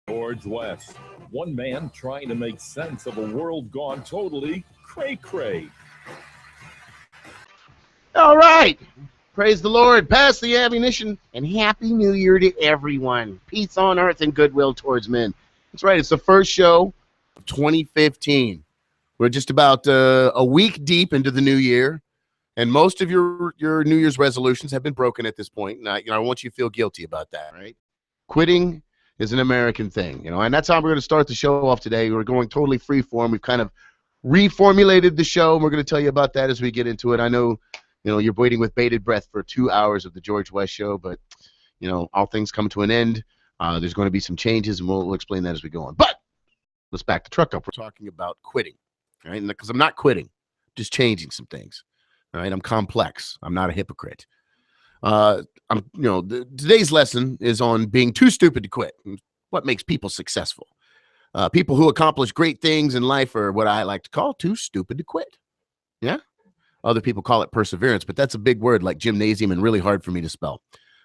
George West, one man trying to make sense of a world gone totally cray-cray. All right. Praise the Lord. Pass the ammunition, and Happy New Year to everyone. Peace on earth and goodwill towards men. That's right. It's the first show of 2015. We're just about a week deep into the new year, and most of your New Year's resolutions have been broken at this point. And I want you to feel guilty about that, right? Quitting is an American thing, and that's how we're going to start the show off today. We're going totally free form. We've kind of reformulated the show, and we're going to tell you about that as we get into it. I know, you're waiting with bated breath for 2 hours of the George West Show, but, all things come to an end. There's going to be some changes, and we'll explain that as we go on. But let's back the truck up. We're talking about quitting, all right? Because I'm not quitting, just changing some things, all right? I'm complex. I'm not a hypocrite. Today's lesson is on being too stupid to quit. What makes people successful? People who accomplish great things in life are what I like to call too stupid to quit. Yeah? Other people call it perseverance, but that's a big word like gymnasium and really hard for me to spell.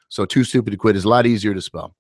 So too stupid to quit is a lot easier to spell.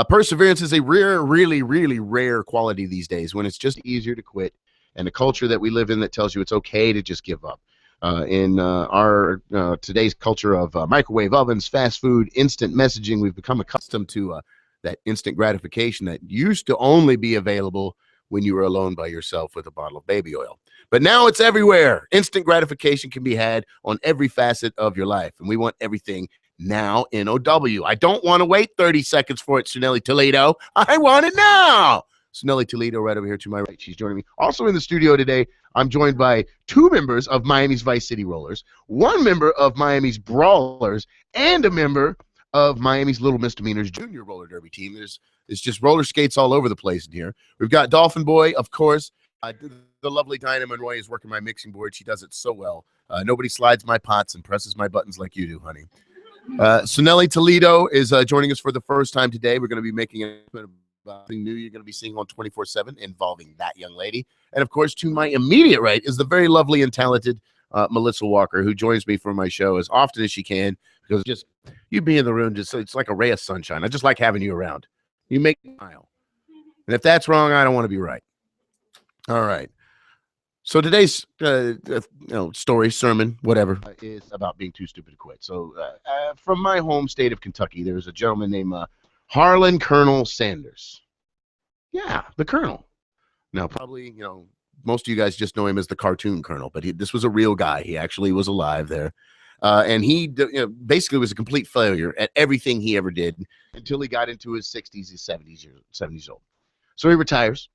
Perseverance is a really, really rare quality these days when it's just easier to quit, and a culture that we live in that tells you it's okay to just give up. In our today's culture of microwave ovens, fast food, instant messaging, we've become accustomed to that instant gratification that used to only be available when you were alone by yourself with a bottle of baby oil. But now it's everywhere. Instant gratification can be had on every facet of your life, and we want everything now, N-O-W. I don't want to wait 30 seconds for it, Sunelli Toledo. I want it now. Sunelli Toledo right over here to my right. She's joining me. Also in the studio today, I'm joined by two members of Miami's Vice City Rollers, one member of Miami's Brawlers, and a member of Miami's Little Misdemeanors Junior Roller Derby team. It's just roller skates all over the place in here. We've got Dolphin Boy, of course. The lovely Dinah Monroy is working my mixing board. She does it so well. Nobody slides my pots and presses my buttons like you do, honey. Sunelli Toledo is joining us for the first time today. We're going to be making a something new you're going to be seeing on 24/7 involving that young lady. And, of course, to my immediate right is the very lovely and talented Melissa Walker, who joins me for my show as often as she can, because just you be in the room, it's like a ray of sunshine. I just like having you around. You make me smile. And if that's wrong, I don't want to be right. All right. So today's story, sermon, whatever, is about being too stupid to quit. So from my home state of Kentucky, there's a gentleman named Harlan Colonel Sanders. Yeah, the Colonel. Now, probably, most of you guys just know him as the cartoon Colonel, but this was a real guy. He actually was alive there. And he basically was a complete failure at everything he ever did until he got into his 60s, his 70s old. So he retires.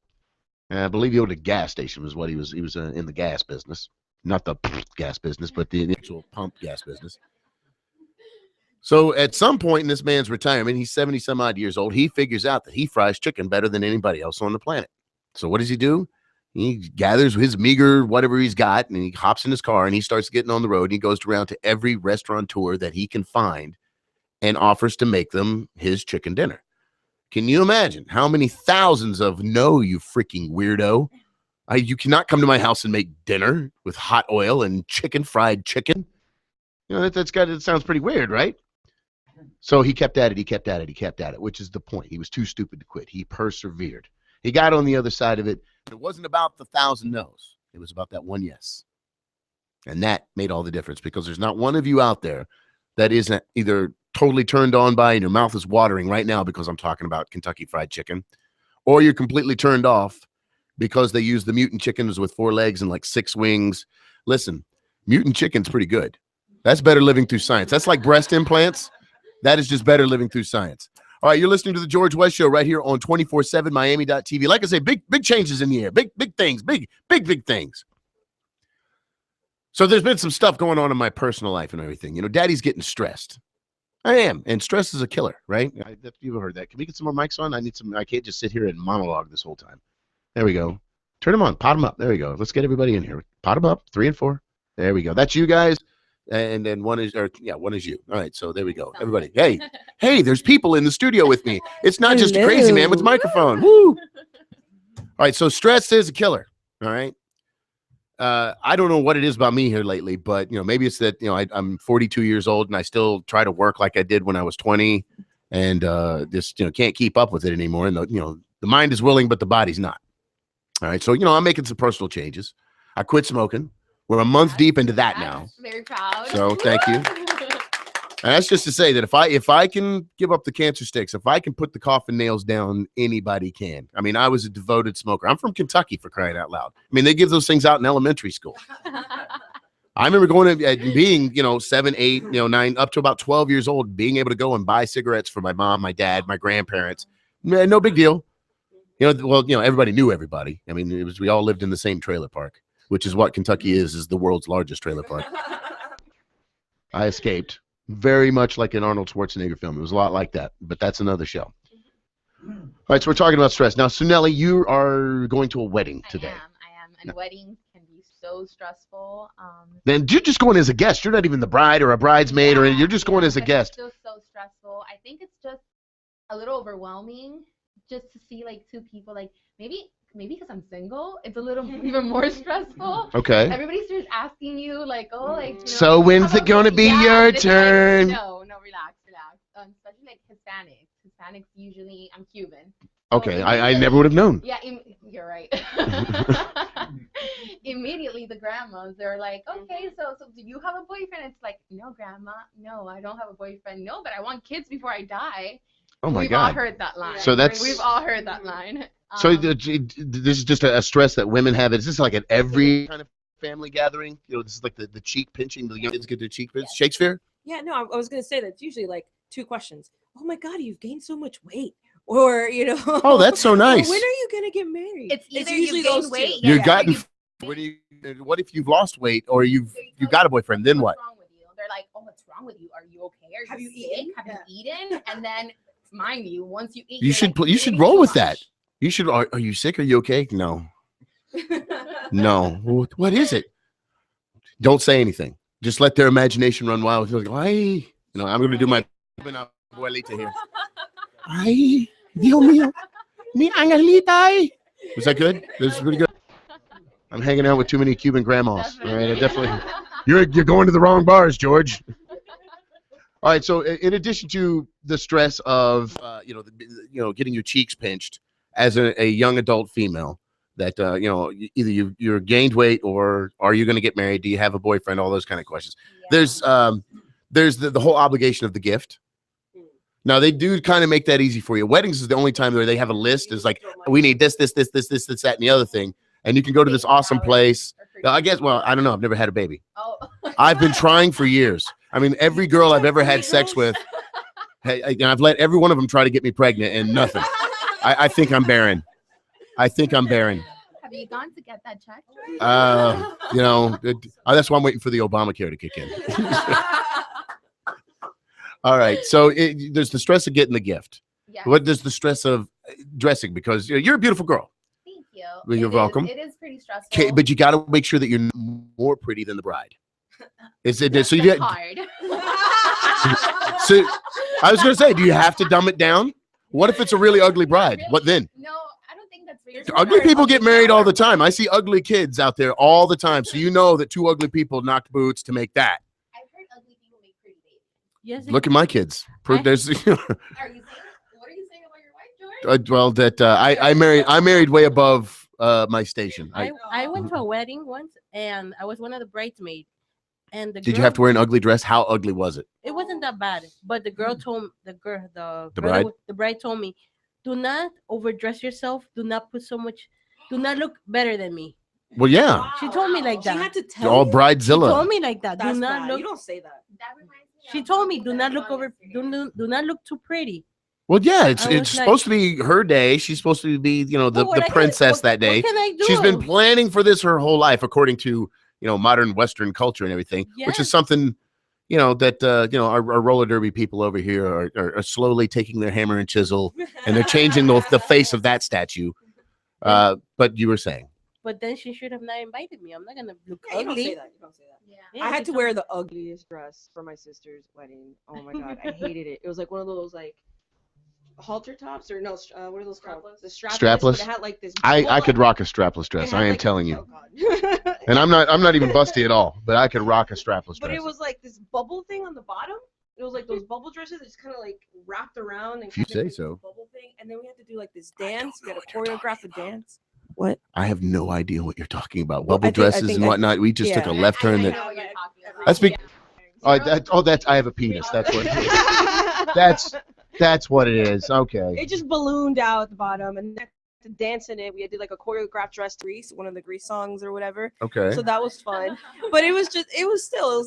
I believe he owned a gas station was what he was. He was in the gas business. Not the gas business, but the actual pump gas business. So at some point in this man's retirement, he's 70-some-odd years old, he figures out that he fries chicken better than anybody else on the planet. So what does he do? He gathers his meager whatever he's got, and he hops in his car, and he starts getting on the road, and he goes around to every restaurateur that he can find and offers to make them his chicken dinner. Can you imagine how many thousands of no, you freaking weirdo? You cannot come to my house and make dinner with hot oil and fried chicken. That sounds pretty weird, right? So he kept at it, which is the point. He was too stupid to quit. He persevered. He got on the other side of it. It wasn't about the 1,000 no's. It was about that one yes. And that made all the difference, because there's not one of you out there that isn't either totally turned on by and your mouth is watering right now because I'm talking about Kentucky Fried Chicken, or you're completely turned off because they use the mutant chickens with 4 legs and like 6 wings. Listen, mutant chicken's pretty good. That's better living through science. That's like breast implants. That is just better living through science. All right, you're listening to the George West Show right here on 24/7 Miami.tv. Like I say, big changes in the air. Big things. Big things. So there's been some stuff going on in my personal life and everything. Daddy's getting stressed. I am, and stress is a killer, right? You've heard that. Can we get some more mics on? I can't just sit here and monologue this whole time. There we go. Turn them on. Pot them up. There we go. Let's get everybody in here. Pot them up. 3 and 4. There we go. That's you guys. And then one is you. All right, so there we go. Everybody, hey, there's people in the studio with me. It's not just a crazy man with a microphone. Woo! All right, so stress is a killer. All right. I don't know what it is about me here lately, but maybe it's that I'm 42 years old and I still try to work like I did when I was 20, and just can't keep up with it anymore. And the mind is willing, but the body's not. All right, so I'm making some personal changes. I quit smoking. We're a month deep into that now. Very proud. So thank you. And that's just to say that if I can give up the cancer sticks, if I can put the coffin nails down, anybody can. I mean, I was a devoted smoker. I'm from Kentucky, for crying out loud. I mean, they give those things out in elementary school. I remember going to being 7, 8, 9, up to about 12 years old, being able to go and buy cigarettes for my mom, my dad, my grandparents. No big deal. Everybody knew everybody. I mean, we all lived in the same trailer park, which is what Kentucky is the world's largest trailer park. I escaped. Very much like an Arnold Schwarzenegger film. It was a lot like that, but that's another show. All right, so we're talking about stress. Now, Suneli, you are going to a wedding today. I am. And weddings can be so stressful. Then you're just going as a guest. You're not even the bride or a bridesmaid, or you're just going as a guest. It's still so stressful. I think it's just a little overwhelming just to see like two people, like maybe because I'm single, it's a little even more stressful. Okay. Everybody starts asking you like, oh, like. So when's it gonna be your turn? Like, no, relax. Especially like Hispanics. Hispanics usually, I'm Cuban. Okay, I never would have known. Yeah, you're right. Immediately the grandmas, they're like, okay, so do you have a boyfriend? It's like, no, grandma, no, I don't have a boyfriend. No, but I want kids before I die. Oh my We've God. all heard that line. So We've all heard that line. So this is just a stress that women have. Is this like at every kind of family gathering? This is like the cheek pinching. The young kids get their cheek pinched. Yeah. Shakespeare? Yeah, no, I was going to say that it's usually like two questions. Oh my God, you've gained so much weight. Or, Oh, that's so nice. When are you going to get married? It's usually you gain those weight. two. What if you've lost weight or you've got a boyfriend? Then what? What's wrong with you? They're like, oh, what's wrong with you? Are you okay? Have you sick? eaten? Have you eaten? And then, mind you, once you eat, You should roll with that. You should. Are you sick? Are you okay? No. No. What is it? Don't say anything. Just let their imagination run wild. Like, ay, I'm going to do my abuelita here. Ay, Dios mío, mi angelita. Was that good? This is pretty good. I'm hanging out with too many Cuban grandmas. All right, I definitely. You're going to the wrong bars, George. All right, so in addition to the stress of getting your cheeks pinched as a young adult female, that either you're gained weight or are you going to get married? Do you have a boyfriend? All those kind of questions. Yeah. There's the whole obligation of the gift. Now they do kind of make that easy for you. Weddings is the only time where they have a list. It's like we need this, that, and the other thing, and you can go to this awesome place. I guess. Well, I don't know. I've never had a baby. Oh. I've been trying for years. I mean, every girl I've ever had sex with, I've let every one of them try to get me pregnant, and nothing. I think I'm barren. Have you gone to get that checked? That's why I'm waiting for the Obamacare to kick in. All right. So there's the stress of getting the gift. Yeah. What does the stress of dressing? Because you're a beautiful girl. Thank you. Well, you're welcome. It is pretty stressful. Okay, but you got to make sure that you're more pretty than the bride. Is it so? That's hard. So I was going to say, do you have to dumb it down? What if it's a really ugly bride? Really? What then? No, I don't think that's really. Ugly people get married all the time. I see ugly kids out there all the time. So you know that two ugly people knocked boots to make that. I've heard ugly people make pretty babies. Yes. Look at my kids. There's. Are you saying? What are you saying about your wife, George? Well, that I married way above my station. I went to a wedding once, and I was one of the bridesmaids. And did you have to wear an ugly dress? How ugly was it? It wasn't that bad, but the girl told the bride? The bride told me, do not overdress yourself. Do not put so much. Do not look better than me. Well, yeah. Wow. She told me like that. She had to tell all you. bridezilla. She told me like that. That's do not bad. look. You don't say that. That reminds me. She told me, do not look over. Do not look too pretty. Well, yeah, it's like, supposed to be her day. She's supposed to be, the princess that day. What can I do? She's been planning for this her whole life, according to modern Western culture and everything, which is something that our roller derby people over here are slowly taking their hammer and chisel and they're changing the face of that statue. But you were saying. But then she should have not invited me. I'm not gonna look You don't ugly. say that. You don't say that. Yeah. I had to wear the ugliest dress for my sister's wedding. Oh my God, I hated it. It was like one of those like halter tops or no, what are those called? The strapless. But it had like this. I could rock a strapless dress. I am telling you. Oh God. And I'm not even busty at all, but I could rock a strapless dress. But it was like this bubble thing on the bottom. It was like those bubble dresses. It just kind of like wrapped around and If you kinda say did so. this bubble thing, and then we had to do like this I don't dance. We know had what to you're choreograph a talking dance. What? I have no idea what you're talking about. Well, Bubble I dresses think and whatnot. We just took a left turn. I That know what you're talking about. That's big. Yeah. That's I have a penis. That's what. That's what it is. Okay. It just ballooned out at the bottom, and then to dance in it, we did like a choreographed dress to Grease, one of the Grease songs or whatever. Okay. So that was fun. But it was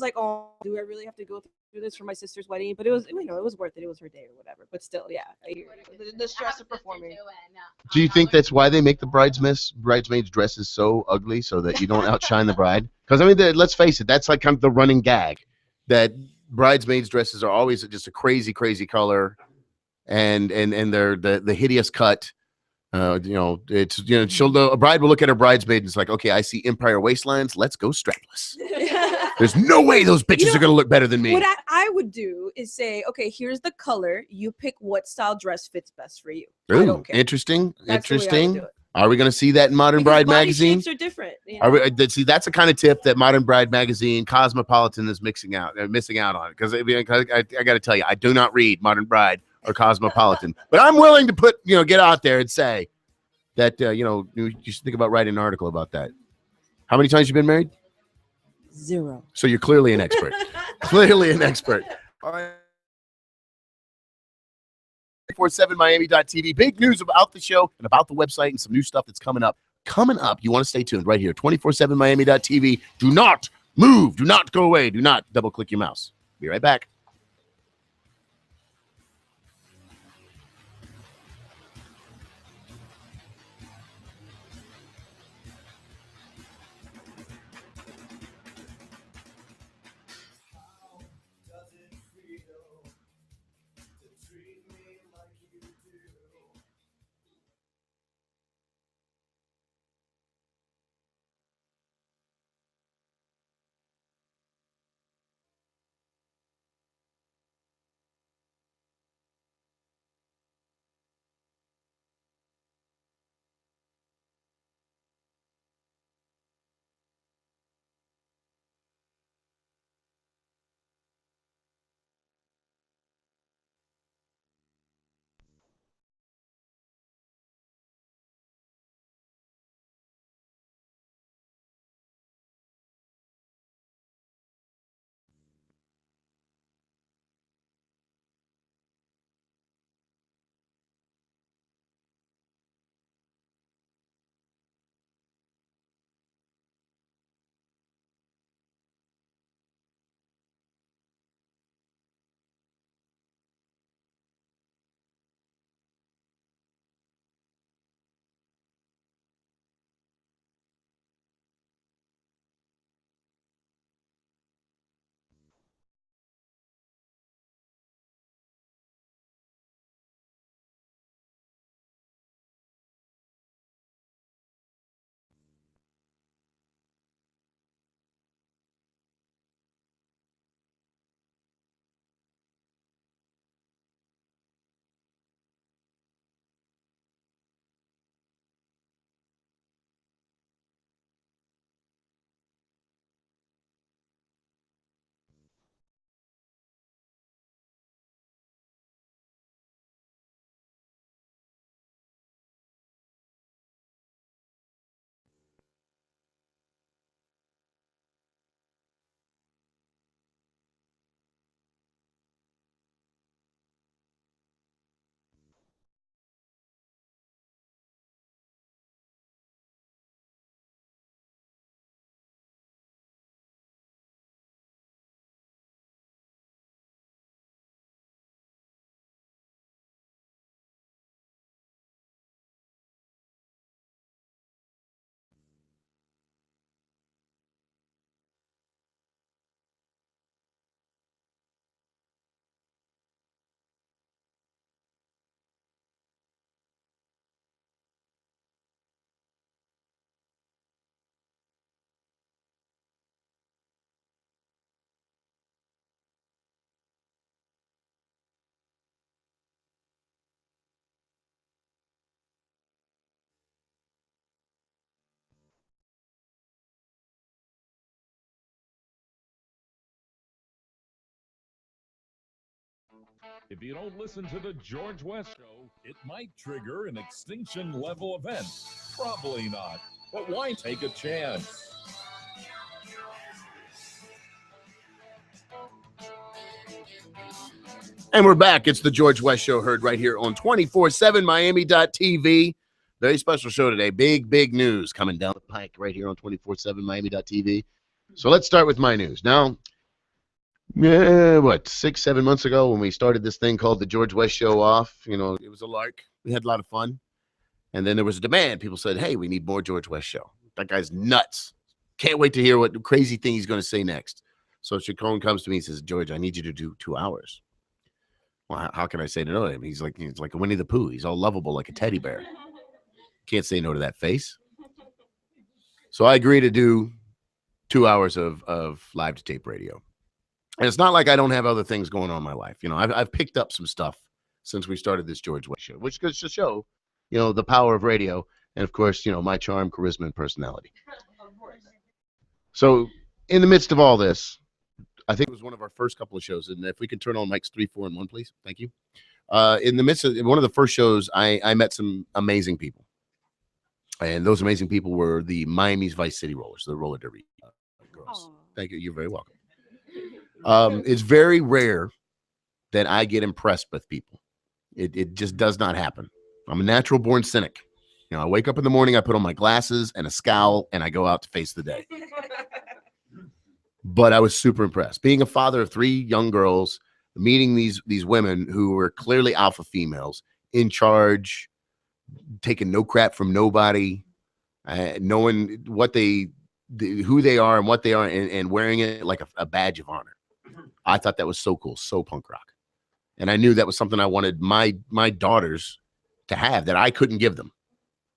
like, oh, do I really have to go through this for my sister's wedding? But it was, it was worth it. It was her day or whatever. But still, yeah, I hear you. The stress of performing. Do you think that's why they make the bridesmaids dresses so ugly so that you don't outshine the bride? Because I mean, let's face it, that's like kind of the running gag that bridesmaids dresses are always just a crazy, crazy color, and they're the hideous cut. It's a bride will look at her bridesmaid and it's like, okay, I see empire waistlines. Let's go strapless. There's no way those bitches are gonna look better than me. What I would do is say, okay, here's the color. You pick what style dress fits best for you. I don't care. Interesting. That's the way I would Interesting. do it. Are we going to see that in Modern Because Bride body magazine? shapes are different. Are we, see, that's the kind of tip that Modern Bride magazine, Cosmopolitan is missing out on. Because I got to tell you, I do not read Modern Bride or Cosmopolitan, but I'm willing to get out there and say that, you should think about writing an article about that. How many times you been married? 0. So you're clearly an expert. Clearly an expert. All right. 247miami.tv. Big news about the show and about the website and some new stuff that's coming up. You want to stay tuned right here. 247miami.tv. Do not move. Do not go away. Do not double click your mouse. Be right back. If you don't listen to the George West Show, it might trigger an extinction level event. Probably not. But why take a chance? And we're back. It's the George West Show, heard right here on 24/7 Miami.tv. Very special show today. Big news coming down the pike right here on 24/7 Miami.tv. So let's start with my news. Now, 6-7 months ago when we started this thing called the George West Show off, it was a lark. We had a lot of fun. And then there was a demand. People said, hey, we need more George West Show. That guy's nuts. Can't wait to hear what crazy thing he's going to say next. So Chacon comes to me and says, George, I need you to do 2 hours. Well, how can I say no to him? He's like a Winnie the Pooh. He's all lovable like a teddy bear. Can't say no to that face. So I agree to do 2 hours of live to tape radio. And it's not like I don't have other things going on in my life. I've picked up some stuff since we started this George West Show, which goes to show, the power of radio. And of course, my charm, charisma, and personality. So in the midst of all this, I think it was one of our first couple of shows. And if we could turn on mics 3, 4, and 1, please. Thank you. In the midst of one of the first shows, I met some amazing people. And those amazing people were the Miami's Vice City Rollers, the roller derby girls. Aww. Thank you. You're very welcome. It's very rare that I get impressed with people. It just does not happen. I'm a natural born cynic. I wake up in the morning, I put on my glasses and a scowl, and I go out to face the day. But I was super impressed. Being a father of 3 young girls, meeting these women who were clearly alpha females, in charge, taking no crap from nobody, knowing what who they are and what they are, and wearing it like a badge of honor. I thought that was so cool, so punk rock. And I knew that was something I wanted my daughters to have that I couldn't give them.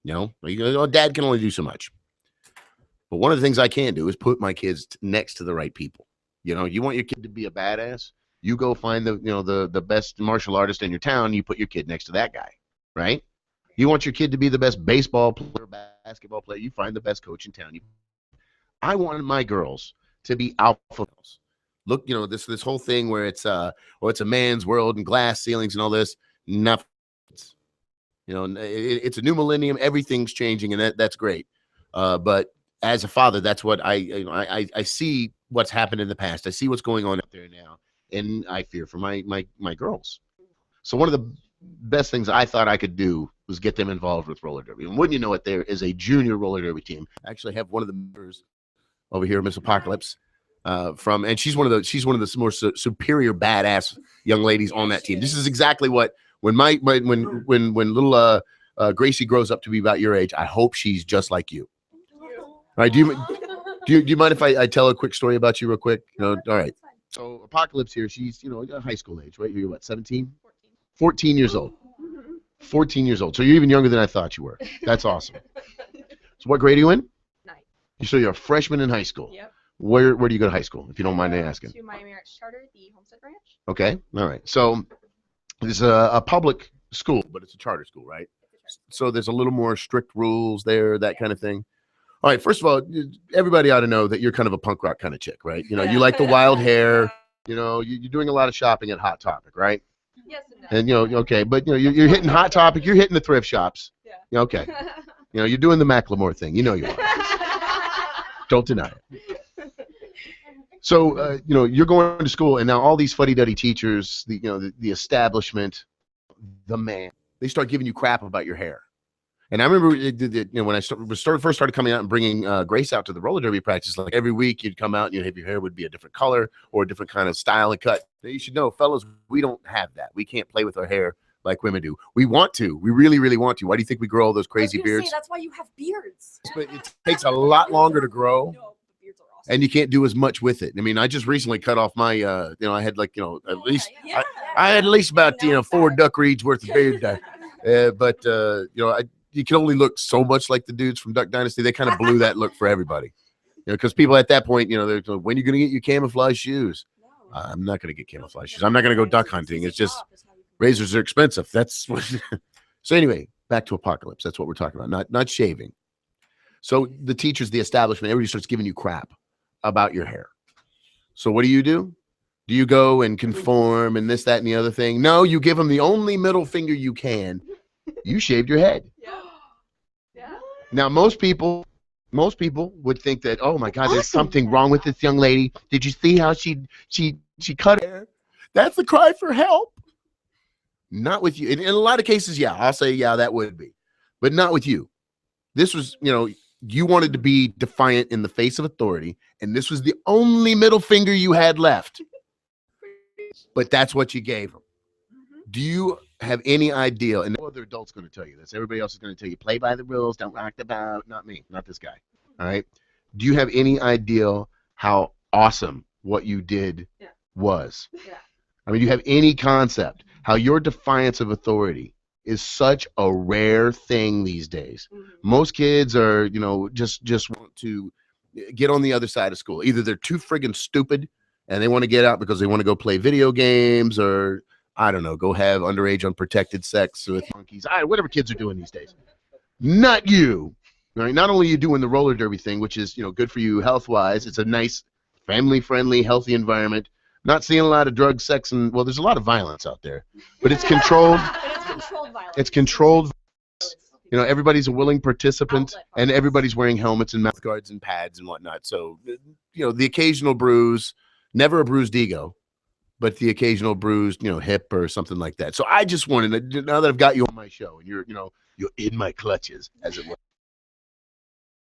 Dad can only do so much. But one of the things I can do is put my kids next to the right people. You want your kid to be a badass, you go find the best martial artist in your town, you put your kid next to that guy, right? You want your kid to be the best baseball player, basketball player, you find the best coach in town. I wanted my girls to be alpha males. Look, this whole thing where it's a man's world and glass ceilings and all this, nothing. It's a new millennium, everything's changing, and that's great. But as a father, that's what I see what's happened in the past. I see what's going on out there now, and I fear for my girls. So one of the best things I thought I could do was get them involved with roller derby. And wouldn't you know it, there is a junior roller derby team. I actually have one of the members over here, Miss Apocalypse, and she's one of the more superior badass young ladies on that team. This is exactly what when little Gracie grows up to be about your age, I hope she's just like you. All right, do you mind if I tell a quick story about you real quick? All right. So Apocalypse here, she's high school age, right? You're what, 17? 14 years old. 14 years old. So you're even younger than I thought you were. That's awesome. So what grade are you in? 9. So you're a freshman in high school. Yep. Where do you go to high school, if you don't mind me asking? To Miami Arts Charter, the Homestead branch. Okay. All right. So it's a public school, but it's a charter school, right? So there's a little more strict rules there, that kind of thing. All right. First of all, everybody ought to know that you're kind of a punk rock kind of chick, right? You like the wild hair. You're doing a lot of shopping at Hot Topic, right? Yes and And okay, but you're hitting Hot Topic, you're hitting the thrift shops. Yeah. Okay. You're doing the Macklemore thing. You are. Don't deny it. So you're going to school, and now all these fuddy-duddy teachers, the establishment, the man, they start giving you crap about your hair. And I remember when I first started coming out and bringing Grace out to the roller derby practice, like every week you'd come out and your hair would be a different color or a different kind of style and cut. Now, you should know, fellas, we don't have that. We can't play with our hair like women do. We want to. We really, really want to. Why do you think we grow all those crazy beards? That's why you have beards. But it takes a lot longer to grow. No, the beards are awesome. And you can't do as much with it. I mean, I just recently cut off my, I had at least, Yeah. I had at least about, 4 duck reeds worth of beard there. But you can only look so much like the dudes from Duck Dynasty. They kind of blew that look for everybody. Because people at that point, they're like, when are you going to get your camouflage shoes? No. I'm not going to get camouflage shoes. I'm not going to go duck hunting. It's just razors are expensive. That's what. So anyway, back to Apocalypse. That's what we're talking about. Not shaving. So the teachers, the establishment, everybody starts giving you crap about your hair. So what do? Do you go and conform and this, that, and the other thing? No, you give them the only middle finger you can. You shaved your head. Yeah. Yeah. Now, most people would think that, oh my God, there's something wrong with this young lady. Did you see how she cut her hair? That's a cry for help. Not with you. In a lot of cases, yeah, I'll say, yeah, that would be, but not with you. This was, you wanted to be defiant in the face of authority, and this was the only middle finger you had left. But that's what you gave them. Do you have any idea? And no other adult's going to tell you this. Everybody else is going to tell you, play by the rules, don't rock the boat. Not me, not this guy. All right. Do you have any idea how awesome what you did was? Yeah. I mean, do you have any concept how your defiance of authority is such a rare thing these days? Most kids are, just want to get on the other side of school. Either they're too friggin' stupid and they want to get out because they want to go play video games, or I don't know, go have underage unprotected sex with monkeys. Whatever kids are doing these days. Not you. All right? Not only are you doing the roller derby thing, which is, good for you health-wise. It's a nice, family-friendly, healthy environment. Not seeing a lot of drug, sex, and, well, there's a lot of violence out there. But it's controlled. But it's controlled violence. It's controlled. Everybody's a willing participant, and everybody's wearing helmets and mouth guards and pads and whatnot. So, the occasional bruise, never a bruised ego, but the occasional bruised, hip or something like that. So I just wanted to, now that I've got you on my show and you're in my clutches, as it were,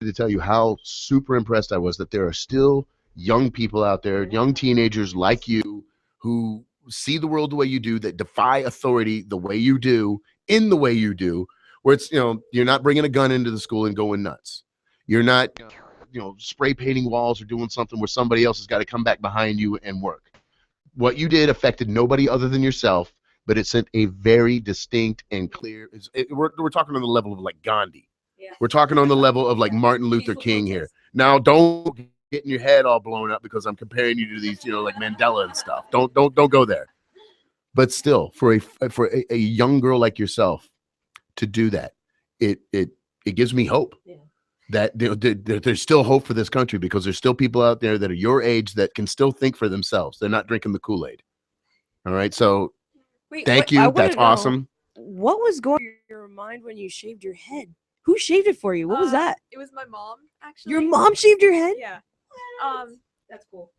to tell you how super impressed I was that there are still young people out there, young teenagers like you, who see the world the way you do, that defy authority the way you do, in the way you do, where it's, you're not bringing a gun into the school and going nuts. You're not, spray painting walls or doing something where somebody else has got to come back behind you and work. What you did affected nobody other than yourself, but it sent a very distinct and clear, we're talking on the level of like Gandhi. Yeah. We're talking on the level of like Martin Luther King here. Now, don't getting your head all blown up because I'm comparing you to these, like Mandela and stuff. Don't go there. But still, for a young girl like yourself to do that, it gives me hope. Yeah. That there's still hope for this country, because there's still people out there that are your age that can still think for themselves. They're not drinking the Kool-Aid. All right. So thank you. That's awesome. What was going through your mind when you shaved your head? Who shaved it for you? What was that? It was my mom, actually. Your mom shaved your head? Yeah. That's cool.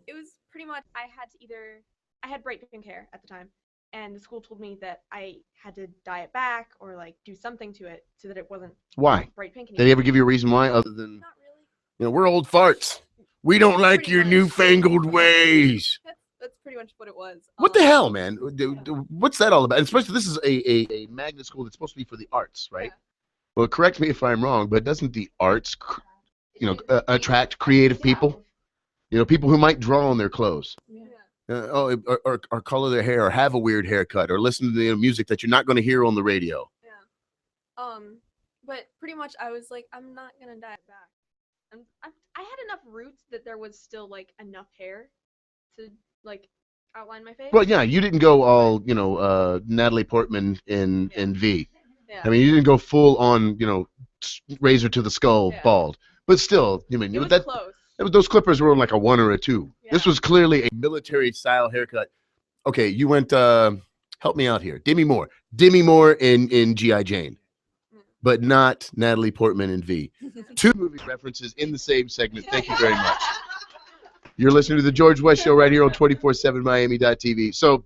It was pretty much, I had bright pink hair at the time, and the school told me that I had to dye it back or like do something to it so that it wasn't bright pink anymore. Did they ever give you a reason why, other than, Not really. we're old farts. We don't like your newfangled ways. That's pretty much what it was. What the hell, man? What's that all about? And especially, this is a magnet school that's supposed to be for the arts, right? Yeah. Well, correct me if I'm wrong, but doesn't the arts, attract creative people? People who might draw on their clothes. Yeah. Or color their hair, or have a weird haircut, or listen to the music that you're not going to hear on the radio. Yeah. But pretty much I was like, I'm not gonna dye it back. And I had enough roots that there was still like enough hair to like outline my face. Well, yeah, you didn't go all Natalie Portman in V. Yeah. I mean, you didn't go full on razor to the skull bald, but still, it was close. Those clippers were like a 1 or a 2. Yeah. This was clearly a military style haircut. Okay, you went, help me out here. Demi Moore in G.I. Jane, but not Natalie Portman in V. 2 movie references in the same segment. Thank you very much. You're listening to The George West Show right here on 247miami.tv. So,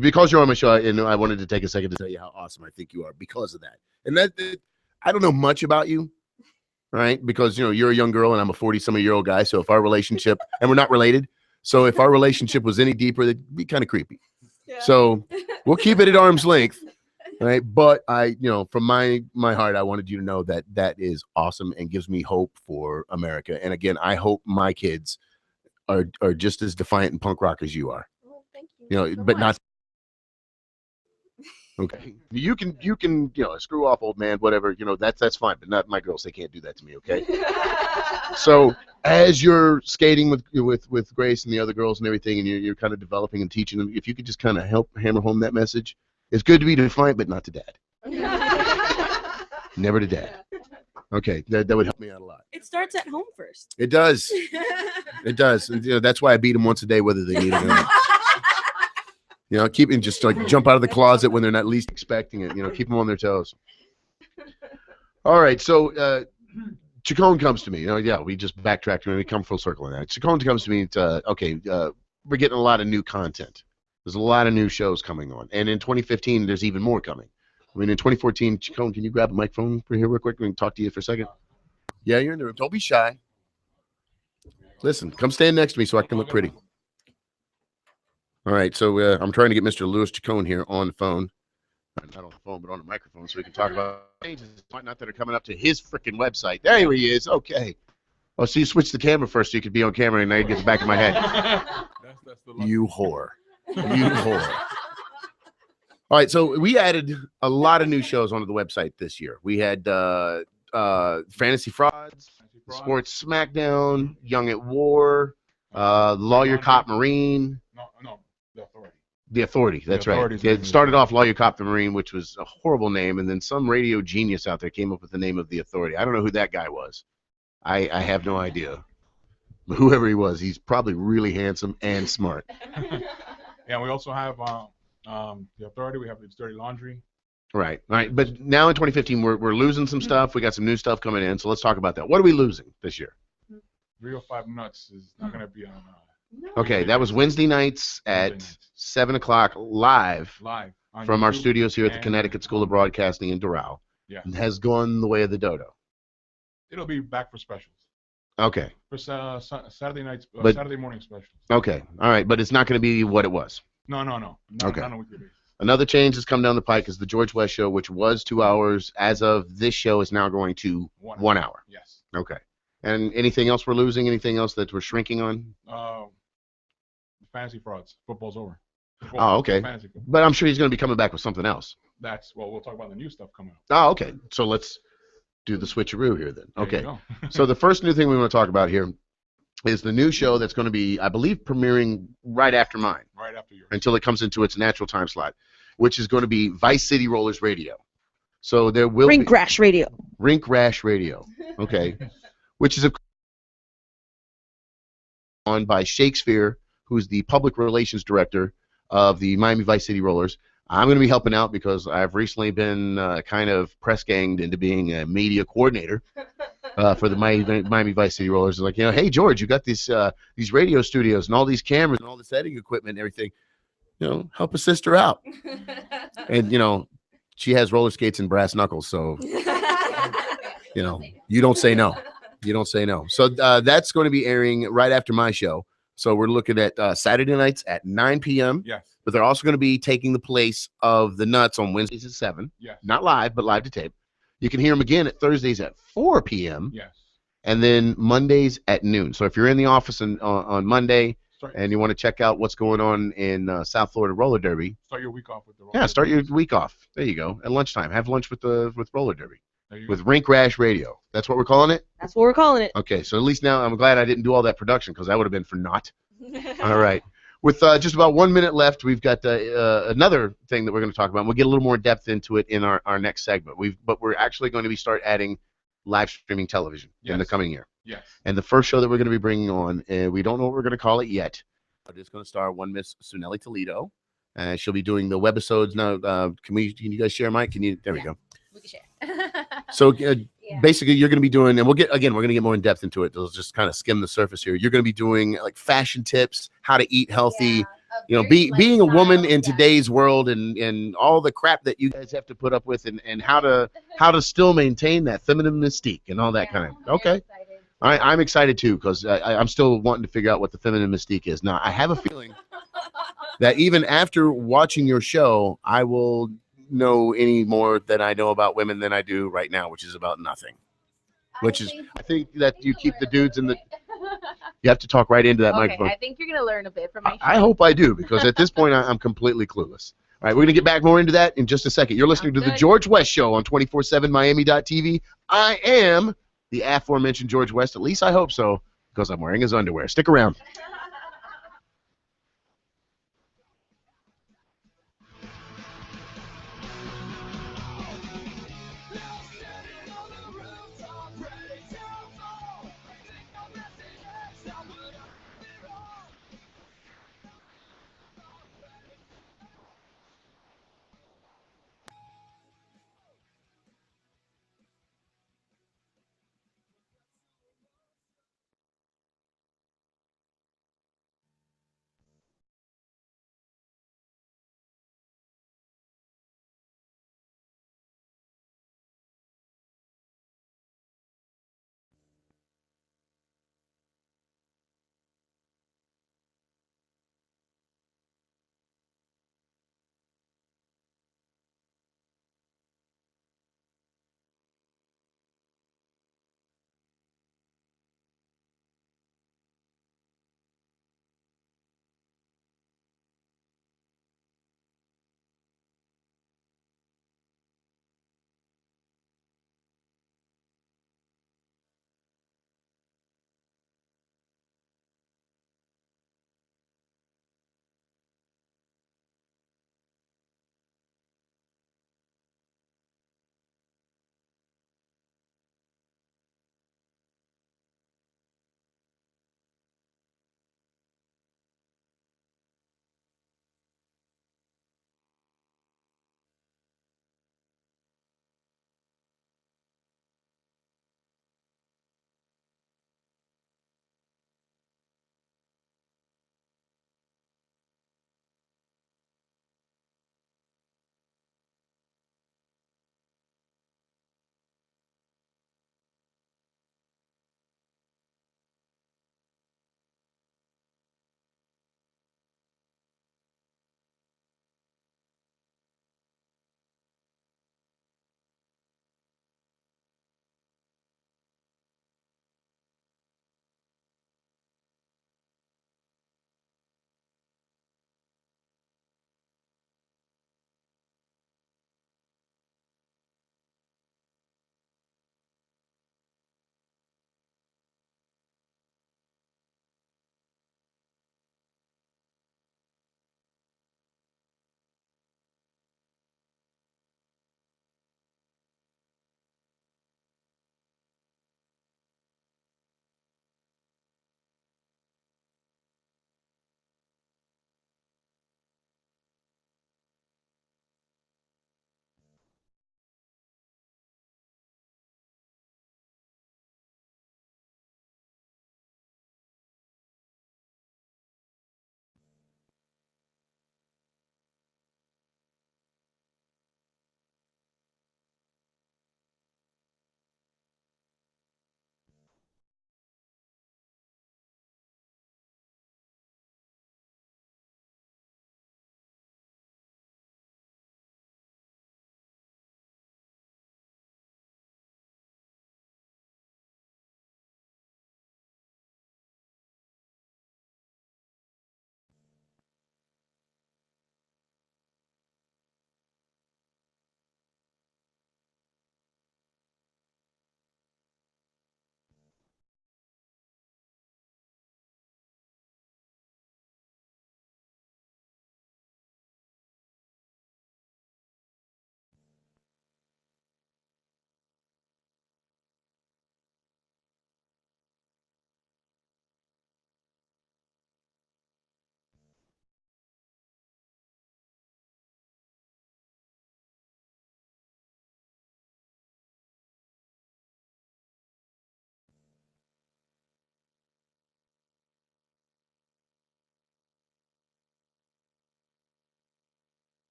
because you're on my show, and I wanted to take a second to tell you how awesome I think you are because of that. And I don't know much about you. Right? Because, you're a young girl and I'm a 40-some-year-old guy. So if our relationship, and we're not related, so if our relationship was any deeper, it'd be kind of creepy. Yeah. So we'll keep it at arm's length. Right? But from my heart, I wanted you to know that is awesome and gives me hope for America. And again, I hope my kids are just as defiant and punk rock as you are. Well, thank you. But not. Okay, you can screw off, old man, whatever, that's fine, but not my girls. They can't do that to me. Okay. So as you're skating with Grace and the other girls and everything, and you're kind of developing and teaching them, if you could just kind of help hammer home that message. It's good to be defiant, but not to dad. Never to dad. Okay, that would help me out a lot. It starts at home first. It does. It does. And, that's why I beat them once a day, whether they need it or not. Keep them just like jump out of the closet when they're not least expecting it. Keep them on their toes. All right, so Chacon comes to me. We just backtracked and we come full circle on that. Chacon comes to me. We're getting a lot of new content. There's a lot of new shows coming on, and in 2015, there's even more coming. In 2014, Chacon, can you grab a microphone for here real quick? We can talk to you for a second. Yeah, you're in the room. Don't be shy. Listen, come stand next to me so I can look pretty. All right, so I'm trying to get Mr. Louis Chacon here on the phone. Not on the phone, but on the microphone so we can talk about changes not that are coming up to his freaking website. There he is. Okay. Oh, so you switched the camera first so you could be on camera, and now you get the back of my head. You whore. You whore. All right, so we added a lot of new shows onto the website this year. We had Fantasy Frauds, Sports Smackdown, Young at War, Lawyer Cop Marine. No, The Authority. The Authority, that's right. It started off Lawyer Cop the Marine, which was a horrible name, and then some radio genius out there came up with the name of The Authority. I don't know who that guy was. I have no idea. But whoever he was, he's probably really handsome and smart. Yeah, we also have The Authority. We have It's Dirty Laundry. Right. But now in 2015, we're losing some stuff. We got some new stuff coming in, so let's talk about that. What are we losing this year? Real 5 Nuts is not going to be on. Okay, that was Wednesday nights at 7 o'clock live from our studios here at the Connecticut School of Broadcasting in Doral. Yeah. And has gone the way of the dodo. It'll be back for specials. Okay. For Saturday nights, But- Saturday morning specials. Okay. All right, but it's not going to be what it was. No. Okay. Not on a weekly basis. Another change that's come down the pike is the George West Show, which was 2 hours. As of this show, is now going to 1 hour. Yes. Okay. And anything else we're losing? Anything else that we're shrinking on? Fantasy Frauds. Football's over. Oh, okay. Fantasy football. But I'm sure he's going to be coming back with something else. We'll talk about the new stuff coming up. Oh, okay. So let's do the switcheroo here then. There you Okay. go. So the first new thing we want to talk about here is the new show that's going to be, I believe, premiering right after mine. Right after yours. Until it comes into its natural time slot, which is going to be Vice City Rollers Radio. So there will Rink Rash Radio. Rink Rash Radio. Okay. Which is on by Shakespeare, who's the public relations director of the Miami Vice City Rollers. I'm going to be helping out because I've recently been kind of press ganged into being a media coordinator for the Miami Vice City Rollers. It's like, hey, George, you got these radio studios and all these cameras and all this editing equipment and everything. Help a sister out. And, she has roller skates and brass knuckles, so, you don't say no. You don't say no. So that's going to be airing right after my show. So we're looking at Saturday nights at 9 p.m. Yes. But they're also going to be taking the place of the Nuts on Wednesdays at 7. Yes. Not live, but live to tape. You can hear them again at Thursdays at 4 p.m. Yes. And then Mondays at noon. So if you're in the office on Monday and you want to check out what's going on in South Florida Roller Derby. Start your week off with the roller. Yeah, start your week off. There you go. At lunchtime. Have lunch with roller derby. There you With Rink Rash Radio. That's what we're calling it? That's what we're calling it. Okay, so at least now I'm glad I didn't do all that production because that would have been for naught. All right. With just about 1 minute left, we've got another thing that we're going to talk about. We'll get a little more depth into it in our next segment. But we're actually going to start adding live streaming television in the coming year. Yes. And the first show that we're going to be bringing on, we don't know what we're going to call it yet. It's going to star one Miss Sunelli Toledo. She'll be doing the webisodes now. Can you guys share, Mike? There we go. We can share. So basically, you're going to be doing, and we're going to get more in depth into it. They'll just kind of skim the surface here. You're going to be doing like fashion tips, how to eat healthy. Being a woman in today's world and all the crap that you guys have to put up with, and how to still maintain that feminine mystique and all that kind of. Okay. All right, I'm excited too because I'm still wanting to figure out what the feminine mystique is. Now, I have a feeling that even after watching your show, I will know any more that I know about women than I do right now, which is about nothing. I think that you keep the dudes in the. You have to talk right into that microphone. I think you're gonna learn a bit from my show. I hope I do because at this point I'm completely clueless. All right, we're gonna get back more into that in just a second. You're listening to the George West Show on 247miami.tv. I am the aforementioned George West. At least I hope so because I'm wearing his underwear. Stick around.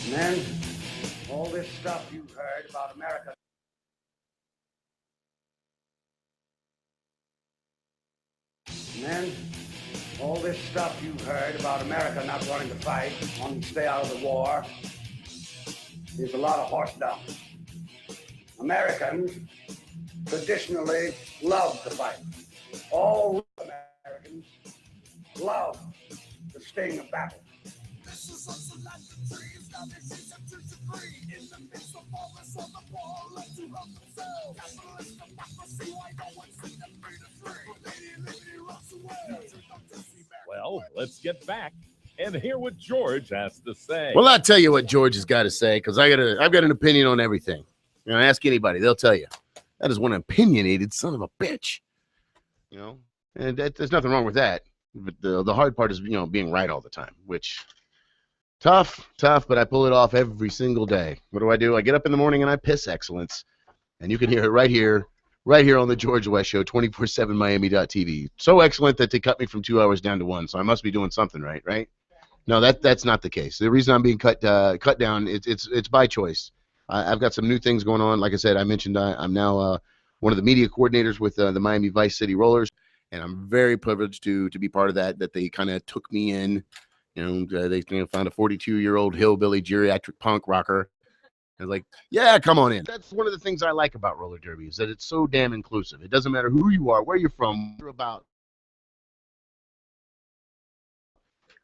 Men, all this stuff you've heard about America. Men, all this stuff you've heard about America not wanting to fight, wanting to stay out of the war, is a lot of horse dung. Americans traditionally love to fight. All Americans love the sting of battle. Well, let's get back and hear what George has to say. Well, I'll tell you what George has got to say, because I've got an opinion on everything. You know, ask anybody, they'll tell you. That is one opinionated son of a bitch. You know, and there's nothing wrong with that. But the hard part is, you know, being right all the time, which tough, but I pull it off every single day. What do? I get up in the morning and I piss excellence. And you can hear it right here on the George West Show, 247miami.tv. So excellent that they cut me from 2 hours down to 1, so I must be doing something right? No, that's not the case. The reason I'm being cut down, it's by choice. I've got some new things going on. Like I said, I mentioned I'm now one of the media coordinators with the Miami Vice City Rollers, and I'm very privileged to be part of that they kind of took me in. You know, they found a 42-year-old hillbilly geriatric punk rocker. I was like, yeah, come on in. That's one of the things I like about roller derby, is that it's so damn inclusive. It doesn't matter who you are, where you're from, what you're about.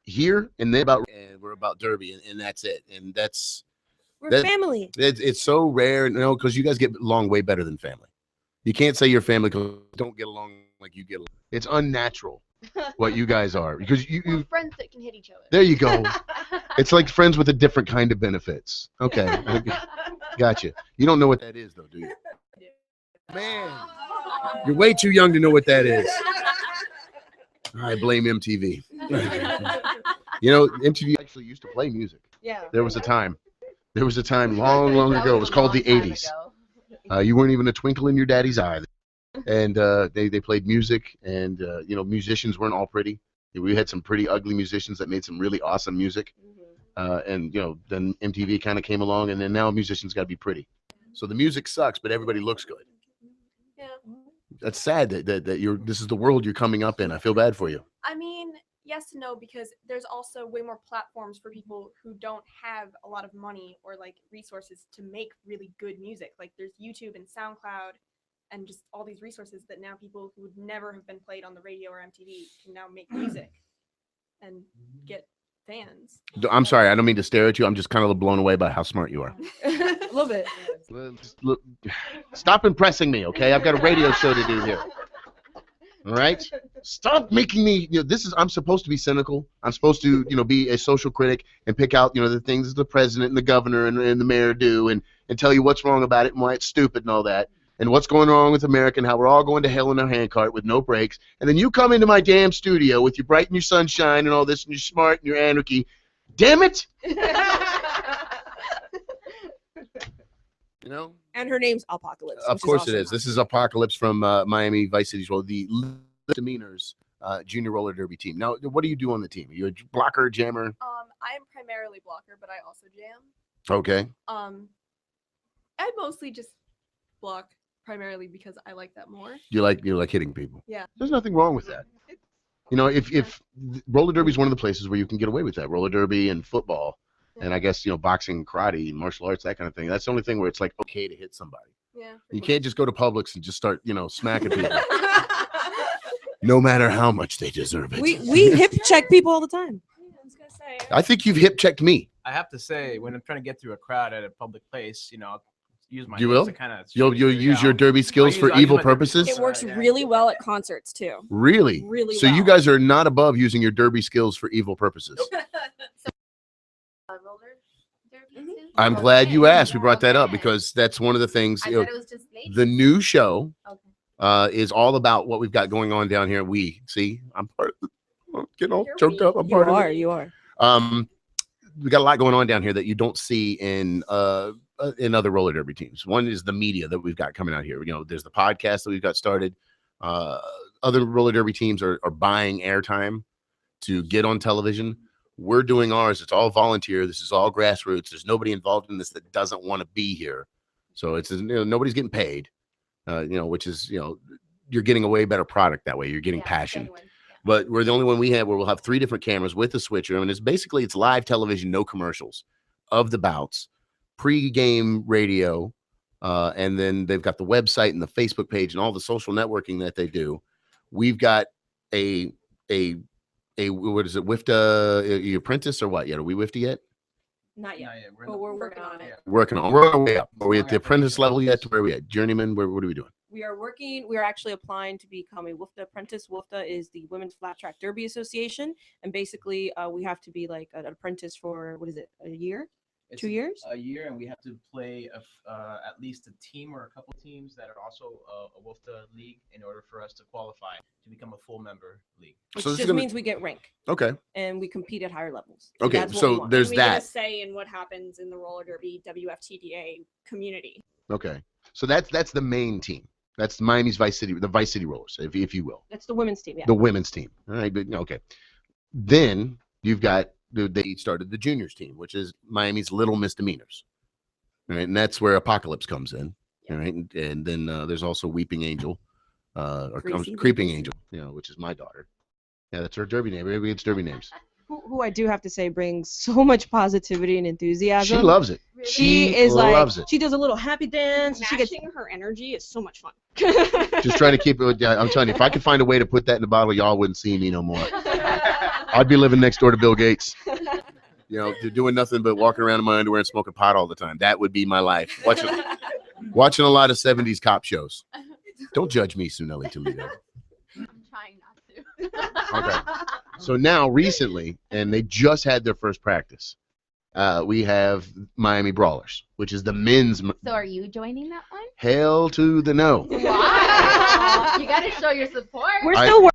Here and then we're about derby, and that's it. And we're family. It's so rare, you know, because you guys get along way better than family. You can't say you're family because you don't get along like you get along. It's unnatural what you guys are, because We're friends that can hit each other. There you go. It's like friends with a different kind of benefits. Okay. Gotcha. You don't know what that is, though, do you? Man, you're way too young to know what that is. I blame MTV. You know, MTV actually used to play music. Yeah. There was a time long ago. It was called the 80s. You weren't even a twinkle in your daddy's eye. And they played music, and you know, musicians weren't all pretty. We had some pretty ugly musicians that made some really awesome music. And you know, then MTV kind of came along, and then now musicians got to be pretty. So the music sucks, but everybody looks good. Yeah. That's sad that this is the world you're coming up in. I feel bad for you. I mean, yes and no, because there's also way more platforms for people who don't have a lot of money or like resources to make really good music. Like there's YouTube and SoundCloud and just all these resources that now people who would never have been played on the radio or MTV can now make music and get fans. I'm sorry, I don't mean to stare at you. I'm just kind of blown away by how smart you are. A little bit. Look, stop impressing me, okay? I've got a radio show to do here. All right? Stop making me, you know, I'm supposed to be cynical. I'm supposed to, you know, be a social critic and pick out, you know, the things the president and the governor and the mayor do and tell you what's wrong about it and why it's stupid and all that. And what's going on with America and how we're all going to hell in a handcart with no brakes. And then you come into my damn studio with your bright and your sunshine and all this and you're smart and your anarchy. Damn it! You know? And her name's Apocalypse. Of course it is. This is Apocalypse from Miami Vice City's Roll, the Misdemeanors junior roller derby team. Now, what do you do on the team? Are you a blocker, jammer? I am primarily blocker, but I also jam. Okay. I mostly just block primarily because I like that more. You like hitting people. Yeah. There's nothing wrong with that. You know, if roller derby is one of the places where you can get away with that. Roller derby and football. And I guess, you know, boxing, karate, martial arts, that kind of thing. That's the only thing where it's like okay to hit somebody. Yeah. You can't just go to Publix and just start, you know, smacking people. No matter how much they deserve it. We hip check people all the time. I was gonna say. I think you've hip checked me. I have to say, when I'm trying to get through a crowd at a public place, you know, I'll use my You hands will? to kind of. You'll use your derby skills for I'll use evil my derby purposes? skills. It works Yeah. really well at concerts too. Really? Really So well. you guys are not above using your derby skills for evil purposes. Roller derby too? I'm glad you asked. We brought that up because that's one of the things. I You know, thought it was just ladies. the new show Okay. is all about what we've got going on down here. We see, I'm part of it. I'm getting all choked up. I'm part of it. You are. We got a lot going on down here that you don't see in other roller derby teams. One is the media that we've got coming out here. You know, there's the podcast that we've got started. Other roller derby teams are buying airtime to get on television. We're doing ours. It's all volunteer. This is all grassroots. There's nobody involved in this that doesn't want to be here. So it's, nobody's getting paid, which is, you're getting a way better product that way. You're getting passion. But we're the only one we have where we'll have 3 different cameras with a switcher. I mean, it's live television, no commercials of the bouts, pre-game radio, and then they've got the website and the Facebook page and all the social networking that they do. We've got a what is it, WIFTA, you apprentice or what yet? Are we WIFTA yet? Not yet, but we're working on it. We're on our way up. Are we at the apprentice level yet? To where are we at? Journeyman, what are we doing? We are actually applying to become a WIFTA apprentice. WIFTA is the Women's Flat Track Derby Association. And basically we have to be like an apprentice for, what is it, a year? 2 years? A year, and we have to play at least a team or a couple teams that are also a WIFTA league in order for us to qualify to become a full member league. Which just means we get rank. Okay. And we compete at higher levels. Okay, so there's we that. get a say in what happens in the roller derby WFTDA community. Okay, so that's the main team. That's Miami's Vice City, the Vice City Rollers, if you will. That's the women's team, yeah. The women's team. All right, but okay. Then you've got they started the juniors team, which is Miami's Little Misdemeanors. All right, and that's where Apocalypse comes in. All right, and then there's also Weeping Angel, or Creeping Angel, which is my daughter. Yeah, that's her derby name. Everybody gets derby names. Who I do have to say brings so much positivity and enthusiasm. She loves it. Really? She is loves it. She does a little happy dance. Matching her energy is so much fun. Just trying to keep it. I'm telling you, if I could find a way to put that in the bottle, y'all wouldn't see me no more. I'd be living next door to Bill Gates. Doing nothing but walking around in my underwear and smoking pot all the time. That would be my life. Watching a lot of 70s cop shows. Don't judge me, Suneli Toledo. I'm trying not to. Okay. So now, recently, and they just had their first practice, we have Miami Brawlers, which is the men's. So are you joining that one? Hell to the no. Wow. You got to show your support. We're still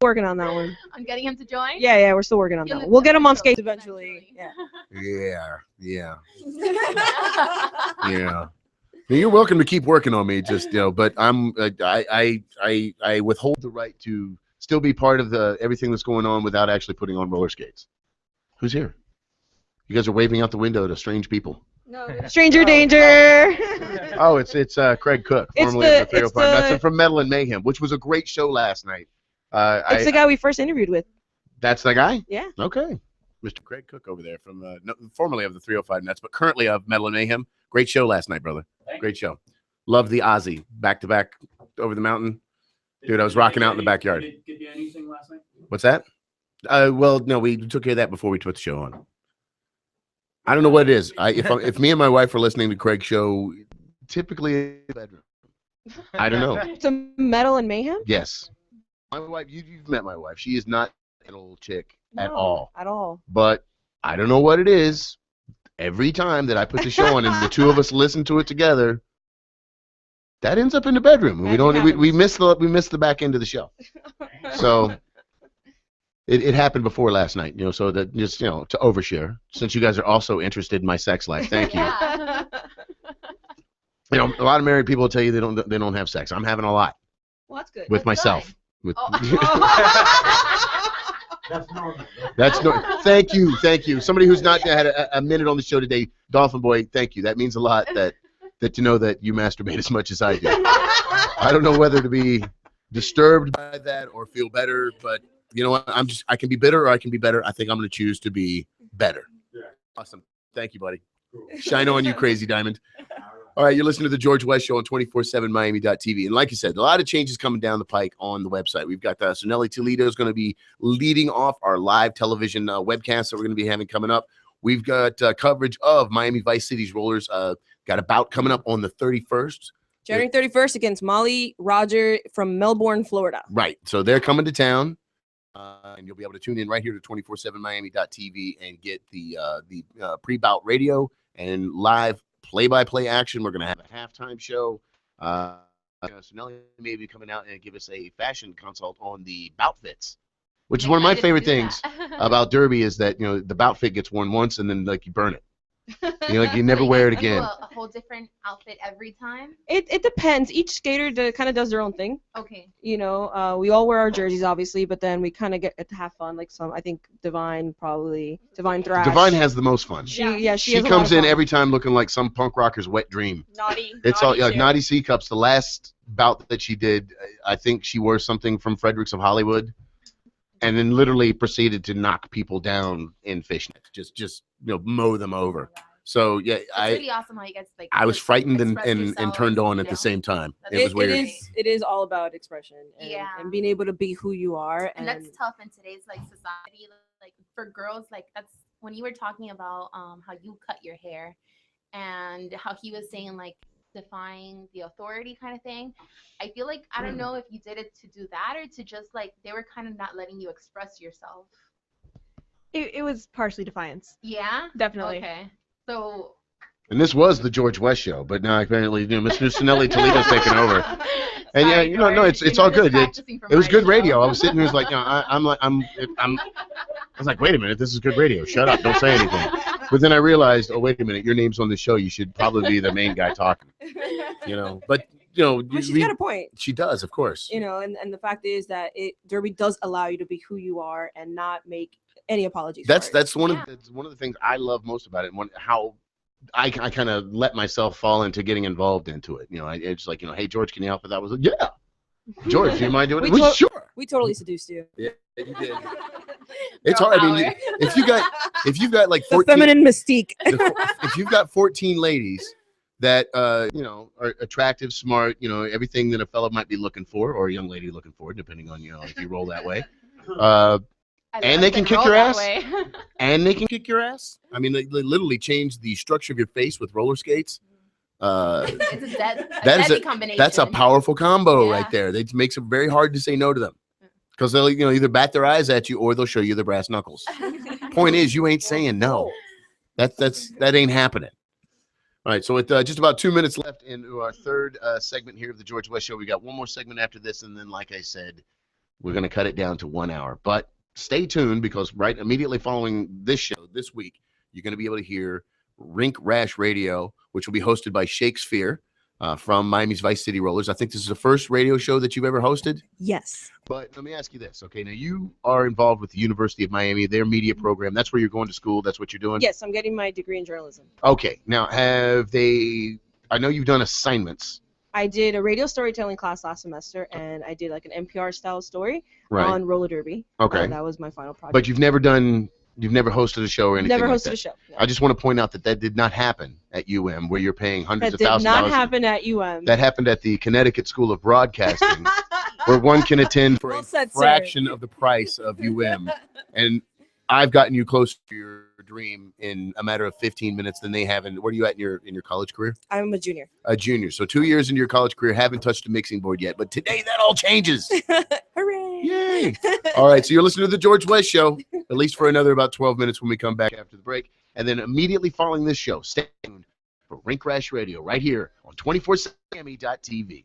working on that one. On getting him to join? Yeah, we're still working on that one. We'll get him on skates eventually. Yeah. You're welcome to keep working on me, but I withhold the right to still be part of everything that's going on without actually putting on roller skates. Who's here? You guys are waving out the window to strange people. No, stranger danger. Oh, it's Craig Cook, formerly of the 305. That's from Metal and Mayhem, which was a great show last night. It's the guy we first interviewed with. That's the guy? Yeah. Okay. Mr. Craig Cook over there from formerly of the 305 Nets, but currently of Metal and Mayhem. Great show last night, brother. Great show. Love the Ozzy back-to-back over the mountain. Dude, I was rocking out in the backyard. Did you anything last night? What's that? Well, no, we took care of that before we put the show on. I don't know what it is. If me and my wife are listening to Craig's show, typically in the bedroom. I don't know. To Metal and Mayhem? Yes. My wife, you've met my wife. She is not an old chick at all. At all. But I don't know what it is. Every time that I put the show on and the two of us listen to it together, that ends up in the bedroom. We miss the back end of the show. So it happened before last night, so that just to overshare, since you guys are also interested in my sex life. Thank you. A lot of married people will tell you they don't have sex. I'm having a lot. Well, that's good. With myself. That's normal. That's no. Thank you. Somebody who's not had a minute on the show today, Dolphin Boy. Thank you. That means a lot. That to know that you masturbate as much as I do. I don't know whether to be disturbed by that or feel better, but you know what? I can be bitter or I can be better. I think I'm going to choose to be better. Yeah. Awesome. Thank you, buddy. Cool. Shine on you, Crazy Diamond. All right, you're listening to the George West Show on 247miami.tv. And like you said, a lot of changes coming down the pike on the website. We've got Suneli Toledo is going to be leading off our live television webcast that we're going to be having coming up. We've got coverage of Miami Vice City's Rollers. Got a bout coming up on the 31st. January 31st against Molly Roger from Melbourne, Florida. Right. So they're coming to town. And you'll be able to tune in right here to 247miami.tv and get the pre-bout radio and live play-by-play action. We're going to have a halftime show. Suneli may be coming out and give us a fashion consult on the bout fits, which is one of my favorite things about Derby is that the bout fit gets worn once and then you burn it. You never wear it Do again. a whole different outfit every time. It depends. Each skater kind of does their own thing. Okay. We all wear our jerseys, obviously, but then we kind of get to have fun. Like I think Divine Thrash. Divine has the most fun. She She has a lot comes of in fun. every time looking like some punk rocker's wet dream. Naughty. It's all too. Naughty C cups. The last bout that she did, I think she wore something from Fredericks of Hollywood, and then literally proceeded to knock people down in fishnets, just mow them over. So yeah, It's really awesome how you guys like. I was frightened and express and yourselves, turned on at you the know? same time. That's It was weird. It is all about expression and being able to be who you are. And that's tough in today's like society. Like for girls, like that's when you were talking about how you cut your hair and how he was saying like defying the authority kind of thing. I feel like I don't know if you did it to do that or to just like they were kind of not letting you express yourself. It was partially defiance. Yeah? Definitely. Okay. So And this was the George West show, but now apparently Mr. Sinelli Toledo's taking over. And yeah, no, it's all good. It was good radio. I was sitting here, like, I was like, wait a minute, this is good radio. Shut up, don't say anything. But then I realized, oh wait a minute, your name's on the show. You should probably be the main guy talking. But she's got a point. She does, of course. And the fact is that Derby does allow you to be who you are and not make any apologies. That's one of the things I love most about it, and how I kind of let myself fall into getting involved into it. It's like, hey George, can you help with that? I was like, yeah, George, do you mind doing it? Sure. We totally seduced you. Yeah, you did. It's hard. I mean, if you've got like 14, the feminine mystique. If you've got 14 ladies that are attractive, smart, everything that a fellow might be looking for, or a young lady looking for, depending on if you roll that way. And they can kick your ass. And they can kick your ass. I mean, they literally change the structure of your face with roller skates. it's a deadly combination. That's a powerful combo right there. That makes it very hard to say no to them, because they'll either bat their eyes at you or they'll show you the brass knuckles. Point is, you ain't saying no. That ain't happening. All right, so with just about 2 minutes left into our third segment here of the George West Show, we got one more segment after this, and then, like I said, we're going to cut it down to 1 hour. But stay tuned, because right immediately following this show this week, you're going to be able to hear Rink Rash Radio, which will be hosted by Shakespeare from Miami's Vice City Rollers. I think this is the first radio show that you've ever hosted. Yes. But let me ask you this, okay? Now, you are involved with the University of Miami, their media program. That's where you're going to school. That's what you're doing? Yes, I'm getting my degree in journalism. Okay. Now, I know you've done assignments. I did a radio storytelling class last semester, and I did like an NPR-style story Right. on roller derby. Okay. That was my final project. But you've never hosted a show or anything Never like hosted that. a show. No. I just want to point out that did not happen at UM, where you're paying hundreds That of did thousands of not dollars. happen at UM. That happened at the Connecticut School of Broadcasting, where one can attend for Well a said, sir. fraction of the price of UM. And I've gotten you closer to your dream in a matter of 15 minutes than they have. And where are you at in your college career? I'm a junior. A junior. So 2 years into your college career, haven't touched a mixing board yet. But today that all changes. Hooray! Yay! All right, so you're listening to the George West Show, at least for another about 12 minutes when we come back after the break. And then immediately following this show, stay tuned for Rink Rash Radio right here on 247miami.tv.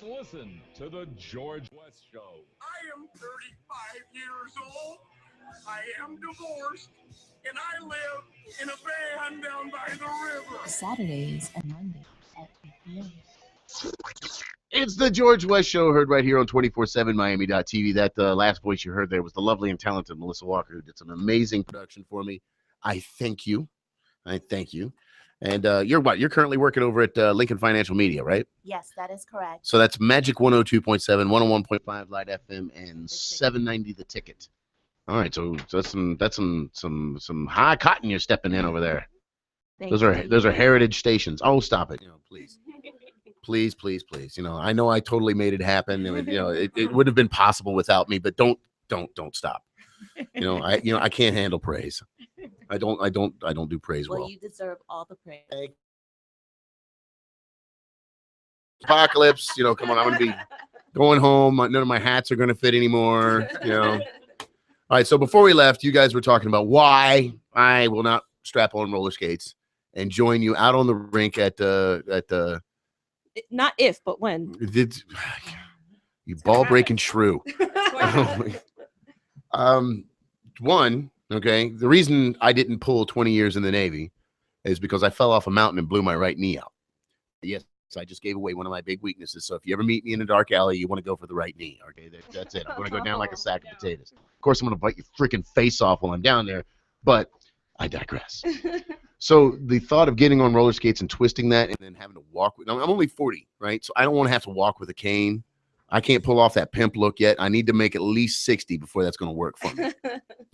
Let's listen to the George West Show. I am 35 years old. I am divorced, and I live in a van down by the river. Saturdays and Mondays at 8 p.m. It's the George West Show, heard right here on 247miami.tv. That last voice you heard there was the lovely and talented Melissa Walker, who did some amazing production for me. I thank you. And you're what? You're currently working over at Lincoln Financial Media, right? Yes, that is correct. So that's Magic 102.7, 101.5 Light FM, and 790 The Ticket. All right, so that's some high cotton you're stepping in over there. Those are heritage stations. Oh, stop it! Please. Please. I know I totally made it happen. It would have been possible without me, but don't stop. I can't handle praise. I don't do praise well. Well, you deserve all the praise. Apocalypse, come on, I'm gonna be going home. None of my hats are gonna fit anymore. All right, so before we left, you guys were talking about why I will not strap on roller skates and join you out on the rink at the Not if, but when. You ball breaking shrew. One, okay, the reason I didn't pull 20 years in the Navy is because I fell off a mountain and blew my right knee out. Yes, I just gave away one of my big weaknesses. So if you ever meet me in a dark alley, you want to go for the right knee. Okay, that's it. I'm going to go down like a sack of potatoes. Of course, I'm going to bite your freaking face off while I'm down there, but I digress. So the thought of getting on roller skates and twisting that and then having to walk with, I'm only 40, right? So I don't want to have to walk with a cane. I can't pull off that pimp look yet. I need to make at least 60 before that's going to work for me.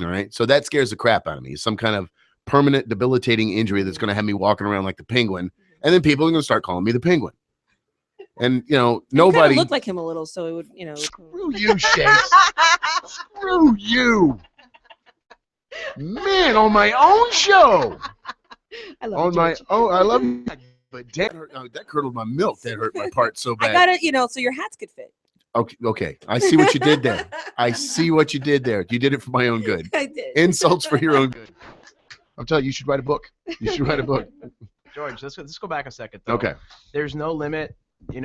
All right. So that scares the crap out of me. Some kind of permanent debilitating injury that's going to have me walking around like the Penguin. And then people are going to start calling me the Penguin. And, nobody looked like him a little, so it would, Screw you, Chase. Screw you. Man, on my own show. I love I love you. But that curdled my milk. That hurt my part so bad. I got it, so your hats could fit. Okay. I see what you did there. You did it for my own good. I did. Insults for your own good. I'm telling you, you should write a book. George, let's go back a second, though. Okay. There's no limit, in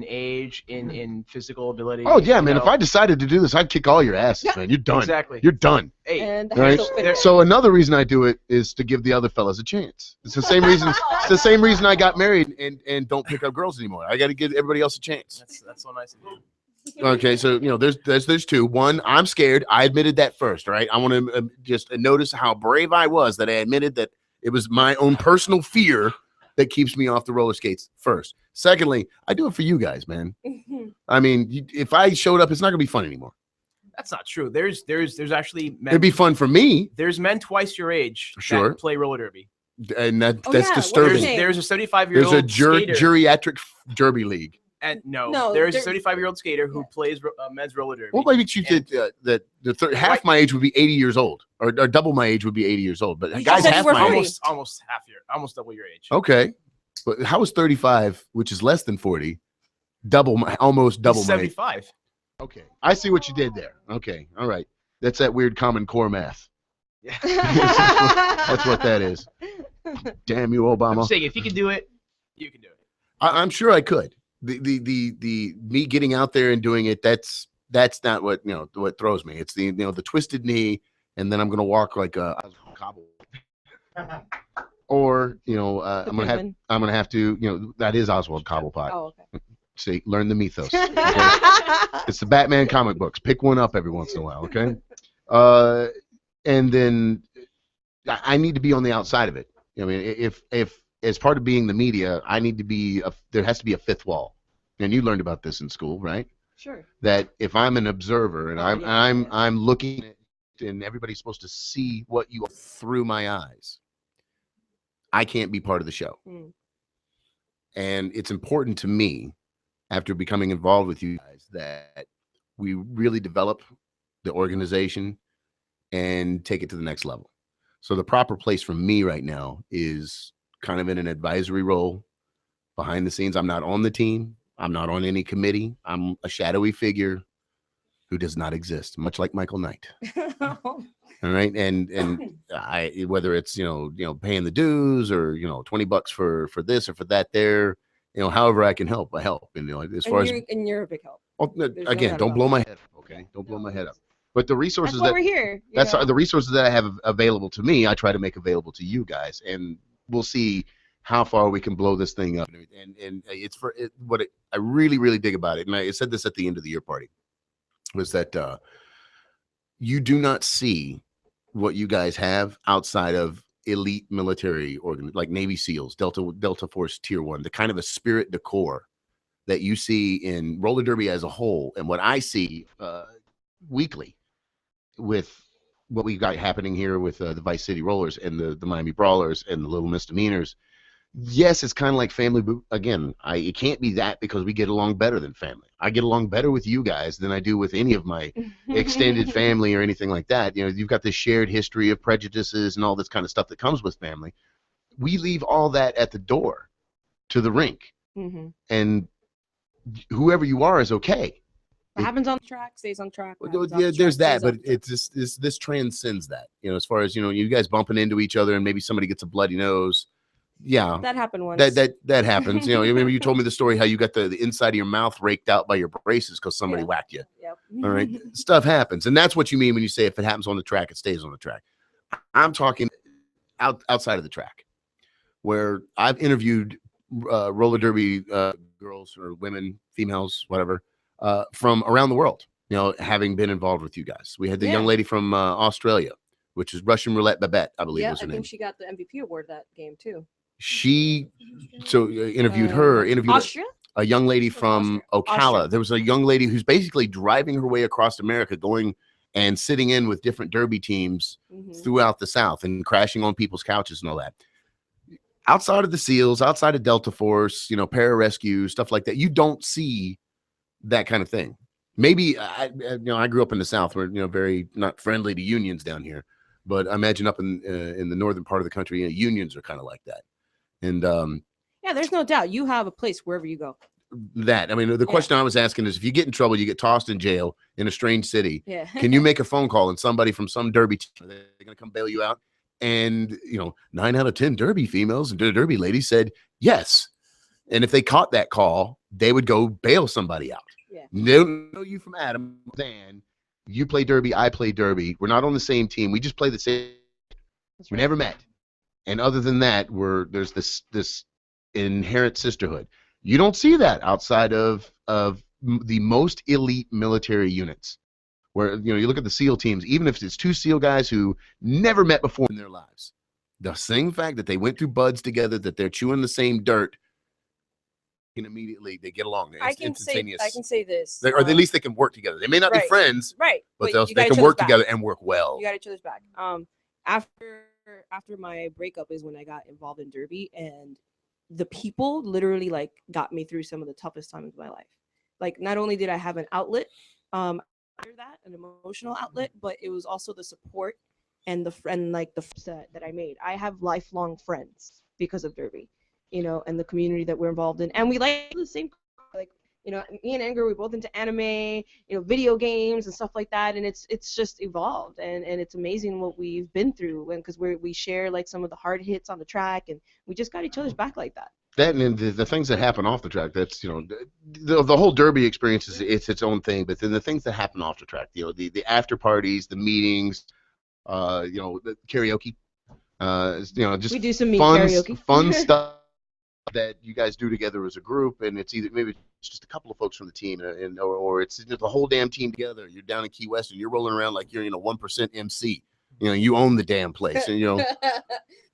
age, in physical ability. Oh, yeah, man. If I decided to do this, I'd kick all your asses, man. You're done. Exactly. You're done. Hey. And right? So another reason I do it is to give the other fellas a chance. It's the same reason. It's the same reason I got married and don't pick up girls anymore. I got to give everybody else a chance. That's so nice of you. Okay, so there's two. One, I'm scared. I admitted that first, right? I want to just notice how brave I was that I admitted that it was my own personal fear that keeps me off the roller skates first. Secondly, I do it for you guys, man. I mean, if I showed up, it's not gonna be fun anymore. That's not true. There's actually men. It'd be fun for me. There's men twice your age Sure. that play roller derby. And that's disturbing. There's a 75-year-old. There's a geriatric derby league. And there's a 35-year-old skater who plays men's roller derby. Well, maybe you did half my age would be 80 years old, or double my age would be 80 years old. But guys, half my age, almost double your age. Okay, but how is 35, which is less than 40, almost double my age? 75. Okay, I see what you did there. Okay, all right, that's that weird Common Core math. Yeah. That's what that is. Damn you, Obama. I'm saying if you can do it, you can do it. I'm sure I could. The me getting out there and doing it, that's not what what throws me. It's the twisted knee, and then I'm gonna walk like a cobble, or I'm gonna have to that is Oswald Cobblepot. Oh, okay. See, learn the mythos. Okay? It's the Batman comic books. Pick one up every once in a while, okay? And then I need to be on the outside of it. I mean, if as part of being the media, I need to be there has to be a fifth wall. And you learned about this in school, right? Sure. That if I'm an observer and I'm looking at, and everybody's supposed to see what you through my eyes, I can't be part of the show. And it's important to me, after becoming involved with you guys, that we really develop the organization and take it to the next level. So the proper place for me right now is kind of in an advisory role behind the scenes. I'm not on the team. I'm not on any committee. I'm a shadowy figure who does not exist, much like Michael Knight. All right. And I, whether it's, paying the dues or, $20 for this or for that there, you know, however I can help, I help. And you know, as far as And you're a big help. oh, no, There's no again, doubt don't about blow that. my head up, okay? Don't blow my head up. But the resources That's why that we're here. you that's know? the resources that I have available to me, I try to make available to you guys, and we'll see how far we can blow this thing up. And it's for it, I really really dig about it, and I said this at the end of the year party, was that you do not see what you guys have outside of elite military like Navy SEALs, Delta Force Tier 1, the kind of a spirit decor that you see in roller derby as a whole, and what I see weekly with what we got happening here with the Vice City Rollers and the Miami Brawlers and the Little Misdemeanors. Yes, it's kind of like family, but again, it can't be that, because we get along better than family. I get along better with you guys than I do with any of my extended family or anything like that. You know, you've got this shared history of prejudices and all this kind of stuff that comes with family. We leave all that at the door to the rink, and whoever you are is okay. What happens on the track stays on track. What happens off Yeah, the there's track that, stays but off the it's this transcends that. You know, as far as, you know, you guys bumping into each other and maybe somebody gets a bloody nose. Yeah, That happened once. That happens. You know, remember you told me the story how you got the inside of your mouth raked out by your braces because somebody whacked you. Yep. All right, stuff happens, and that's what you mean when you say if it happens on the track, it stays on the track. I'm talking outside of the track, where I've interviewed roller derby girls or women, females, whatever, from around the world. You know, having been involved with you guys, we had the young lady from Australia, which is Russian Roulette Babette, I believe Yeah, was her I name. think she got the MVP award that game too. She interviewed Austria? a young lady from Ocala. Austria. There was a young lady who's basically driving her way across America, going and sitting in with different derby teams throughout the South and crashing on people's couches and all that. Outside of the SEALs, outside of Delta Force, you know, pararescue, stuff like that, you don't see that kind of thing. Maybe I grew up in the South, where, you know, very not friendly to unions down here, but I imagine up in the northern part of the country, you know, unions are kind of like that. And Yeah, there's no doubt. You have a place wherever you go. I mean, the question I was asking is, if you get in trouble, you get tossed in jail in a strange city. Yeah. Can you make a phone call and somebody from some derby team, they're going to come bail you out? And, you know, 9 out of 10 derby females and derby ladies said yes. And if they caught that call, they would go bail somebody out. Yeah. They don't know you from Adam. Then you play derby, I play derby. We're not on the same team. We just play the same. We never met. And other than that, there's this inherent sisterhood. You don't see that outside of the most elite military units, where, you know, you look at the SEAL teams, even if it's 2 SEAL guys who never met before in their lives, the same fact that they went through buds together, that they're chewing the same dirt, and immediately they get along. I can say this. Or at least they can work together. They may not be friends, right? but you they got can work each other's back. together and work well. You got each other's back. After my breakup is when I got involved in derby, and the people literally like got me through some of the toughest times of my life. Like, not only did I have an outlet, after that, an emotional outlet, but it was also the support and the friend, like the friends that I made. I have lifelong friends because of derby, you know, and the community that we're involved in, and we like the same, like, you know, me and Anger, we're both into anime, you know, video games and stuff like that, and it's just evolved, and it's amazing what we've been through, and because we share like some of the hard hits on the track, and we just got each other's back like that. That and the things that happen off the track, that's, you know, the whole derby experience is its own thing, but then the things that happen off the track, you know, the after parties, the meetings, you know, the karaoke, you know, just we do some karaoke, fun stuff that you guys do together as a group, and it's either maybe it's just a couple of folks from the team, or it's the whole damn team together. You're down in Key West and you're rolling around like you're, you know, 1% MC. You know, you own the damn place, and, you know.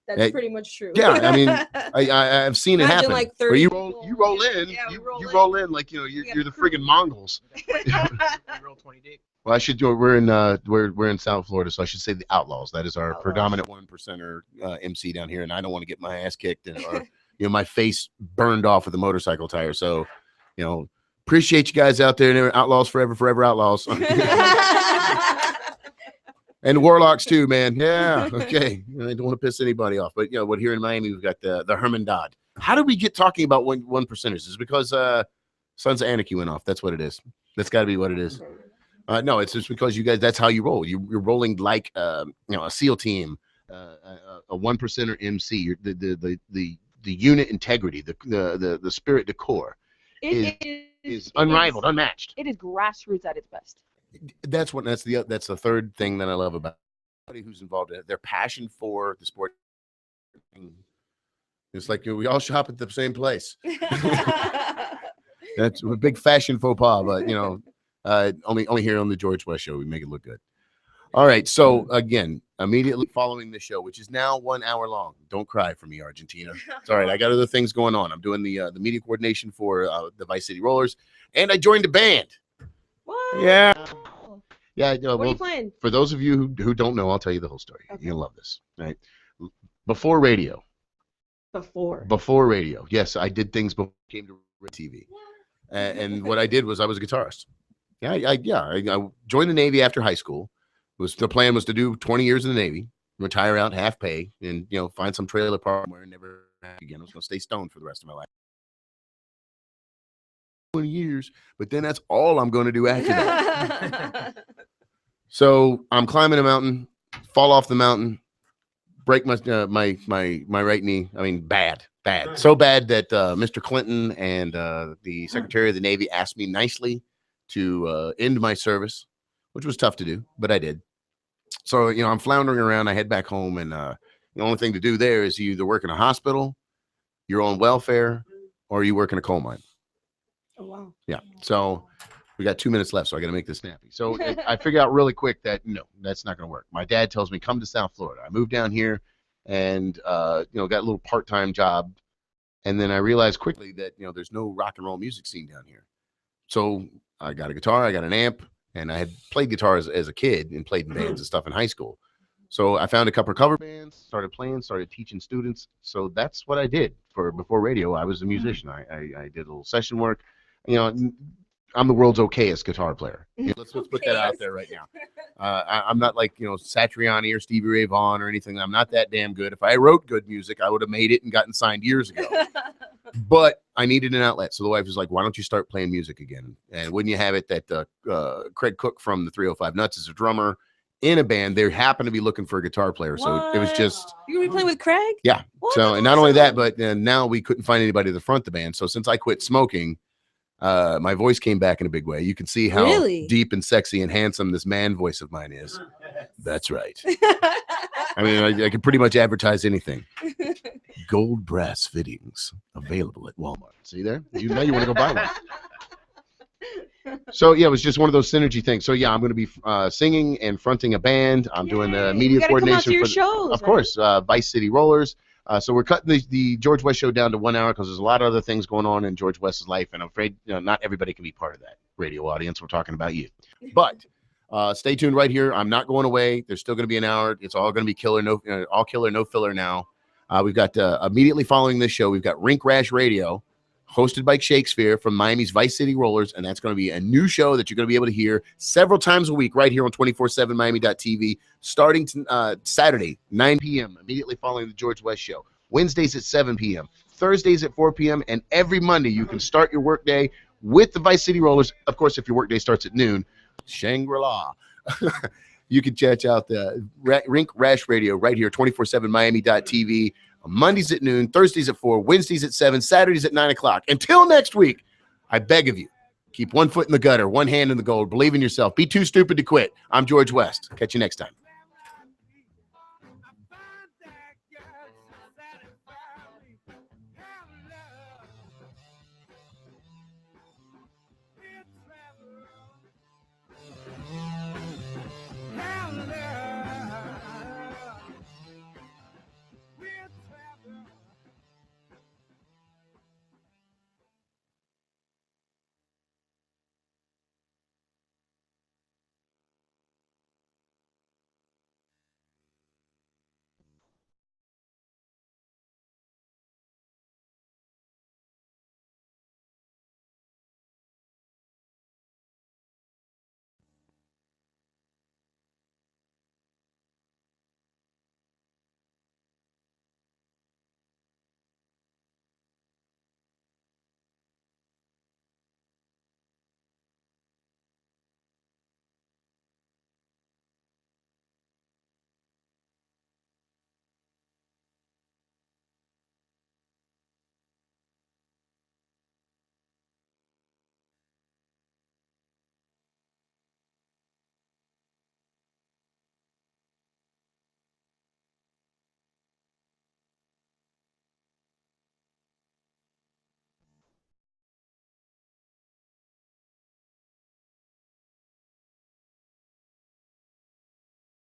That's pretty much true. Yeah, I mean, I've seen it happen. Like where you roll in, you roll in like, you know, you're the friggin' Mongols. We roll 20 deep. Well, I should do. We're in South Florida, so I should say the Outlaws. That is our predominant 1%er MC down here, and I don't want to get my ass kicked or you know, my face burned off with a motorcycle tire. So, you know, appreciate you guys out there. And Outlaws forever, forever Outlaws. And Warlocks too, man. Yeah, okay. I don't want to piss anybody off, but, you know, what, here in Miami we've got the Hermandad. How did we get talking about 1%ers? Is it because Sons of Anarchy went off? That's what it is. That's got to be what it is. No, it's just because you guys, that's how you roll. You're rolling like you know, a SEAL team, a 1%er MC. The unit integrity, the spirit decor is unrivaled, unmatched. It is grassroots at its best. That's the third thing that I love about anybody who's involved in it. Their passion for the sport. It's like we all shop at the same place. That's a big fashion faux pas, but only here on the George West Show we make it look good. All right, so again, immediately following the show, which is now 1 hour long. Don't cry for me, Argentina. It's all right. I got other things going on. I'm doing the media coordination for the Vice City Rollers, and I joined a band. What? Yeah. Yeah. What are you playing? For those of you who don't know, I'll tell you the whole story. Okay. You'll love this. Right. Before radio. Before radio. Yes, I did things before I came to TV. And what I did was I was a guitarist. I joined the Navy after high school. The plan was to do 20 years in the Navy, retire out half pay, and find some trailer park where I never back again. I was going to stay stoned for the rest of my life. 20 years, but then that's all I'm going to do after that. So I'm climbing a mountain, fall off the mountain, break my right knee. I mean, bad, so bad that Mr. Clinton and the Secretary of the Navy asked me nicely to end my service, which was tough to do, but I did. So I'm floundering around. I head back home, and the only thing to do there is you either work in a hospital, you're on welfare, or you work in a coal mine. Oh wow. Yeah. So we got 2 minutes left, so I got to make this snappy. So I figured out really quick that no, that's not going to work. My dad tells me come to South Florida. I moved down here, and got a little part-time job, and then I realized quickly that there's no rock and roll music scene down here. So I got a guitar, I got an amp, and I had played guitar as a kid and played in bands and stuff in high school. So I found a couple of cover bands, started playing, started teaching students. So that's what I did before radio. I was a musician. I did a little session work. I'm the world's okayest guitar player. Let's put that out there right now. I'm not like Satriani or Stevie Ray Vaughan or anything. I'm not that damn good. If I wrote good music, I would have made it and gotten signed years ago. But I needed an outlet. So the wife was like, why don't you start playing music again? And wouldn't you have it that Craig Cook from the 305 Nuts is a drummer in a band. They happened to be looking for a guitar player. So it was just... You're going to be playing with Craig? Yeah. What? So, and not only that, but now we couldn't find anybody to front the band. So since I quit smoking, my voice came back in a big way. You can see how deep and sexy and handsome this man voice of mine is. That's right. I mean, I can pretty much advertise anything. Gold brass fittings available at Walmart. See there? Now you want to go buy one. So yeah, it was just one of those synergy things. So yeah, I'm going to be singing and fronting a band. I'm doing the media coordination for shows, of course, Vice City Rollers. So we're cutting the George West Show down to 1 hour because there's a lot of other things going on in George West's life, and I'm afraid not everybody can be part of that radio audience. We're talking about you, but stay tuned right here. I'm not going away. There's still going to be an hour. It's all going to be all killer, no filler now. We've got immediately following this show, we've got Rink Rash Radio, hosted by Shakespeare from Miami's Vice City Rollers, and that's going to be a new show that you're going to be able to hear several times a week right here on 247miami.tv, starting Saturday, 9 p.m., immediately following the George West Show. Wednesdays at 7 p.m., Thursdays at 4 p.m., and every Monday you can start your workday with the Vice City Rollers. Of course, if your workday starts at noon, Shangri-La. You can check out the Rink Rash Radio right here, 247miami.tv. Mondays at noon, Thursdays at 4, Wednesdays at 7, Saturdays at 9 o'clock. Until next week, I beg of you, keep one foot in the gutter, one hand in the gold. Believe in yourself. Be too stupid to quit. I'm George West. Catch you next time.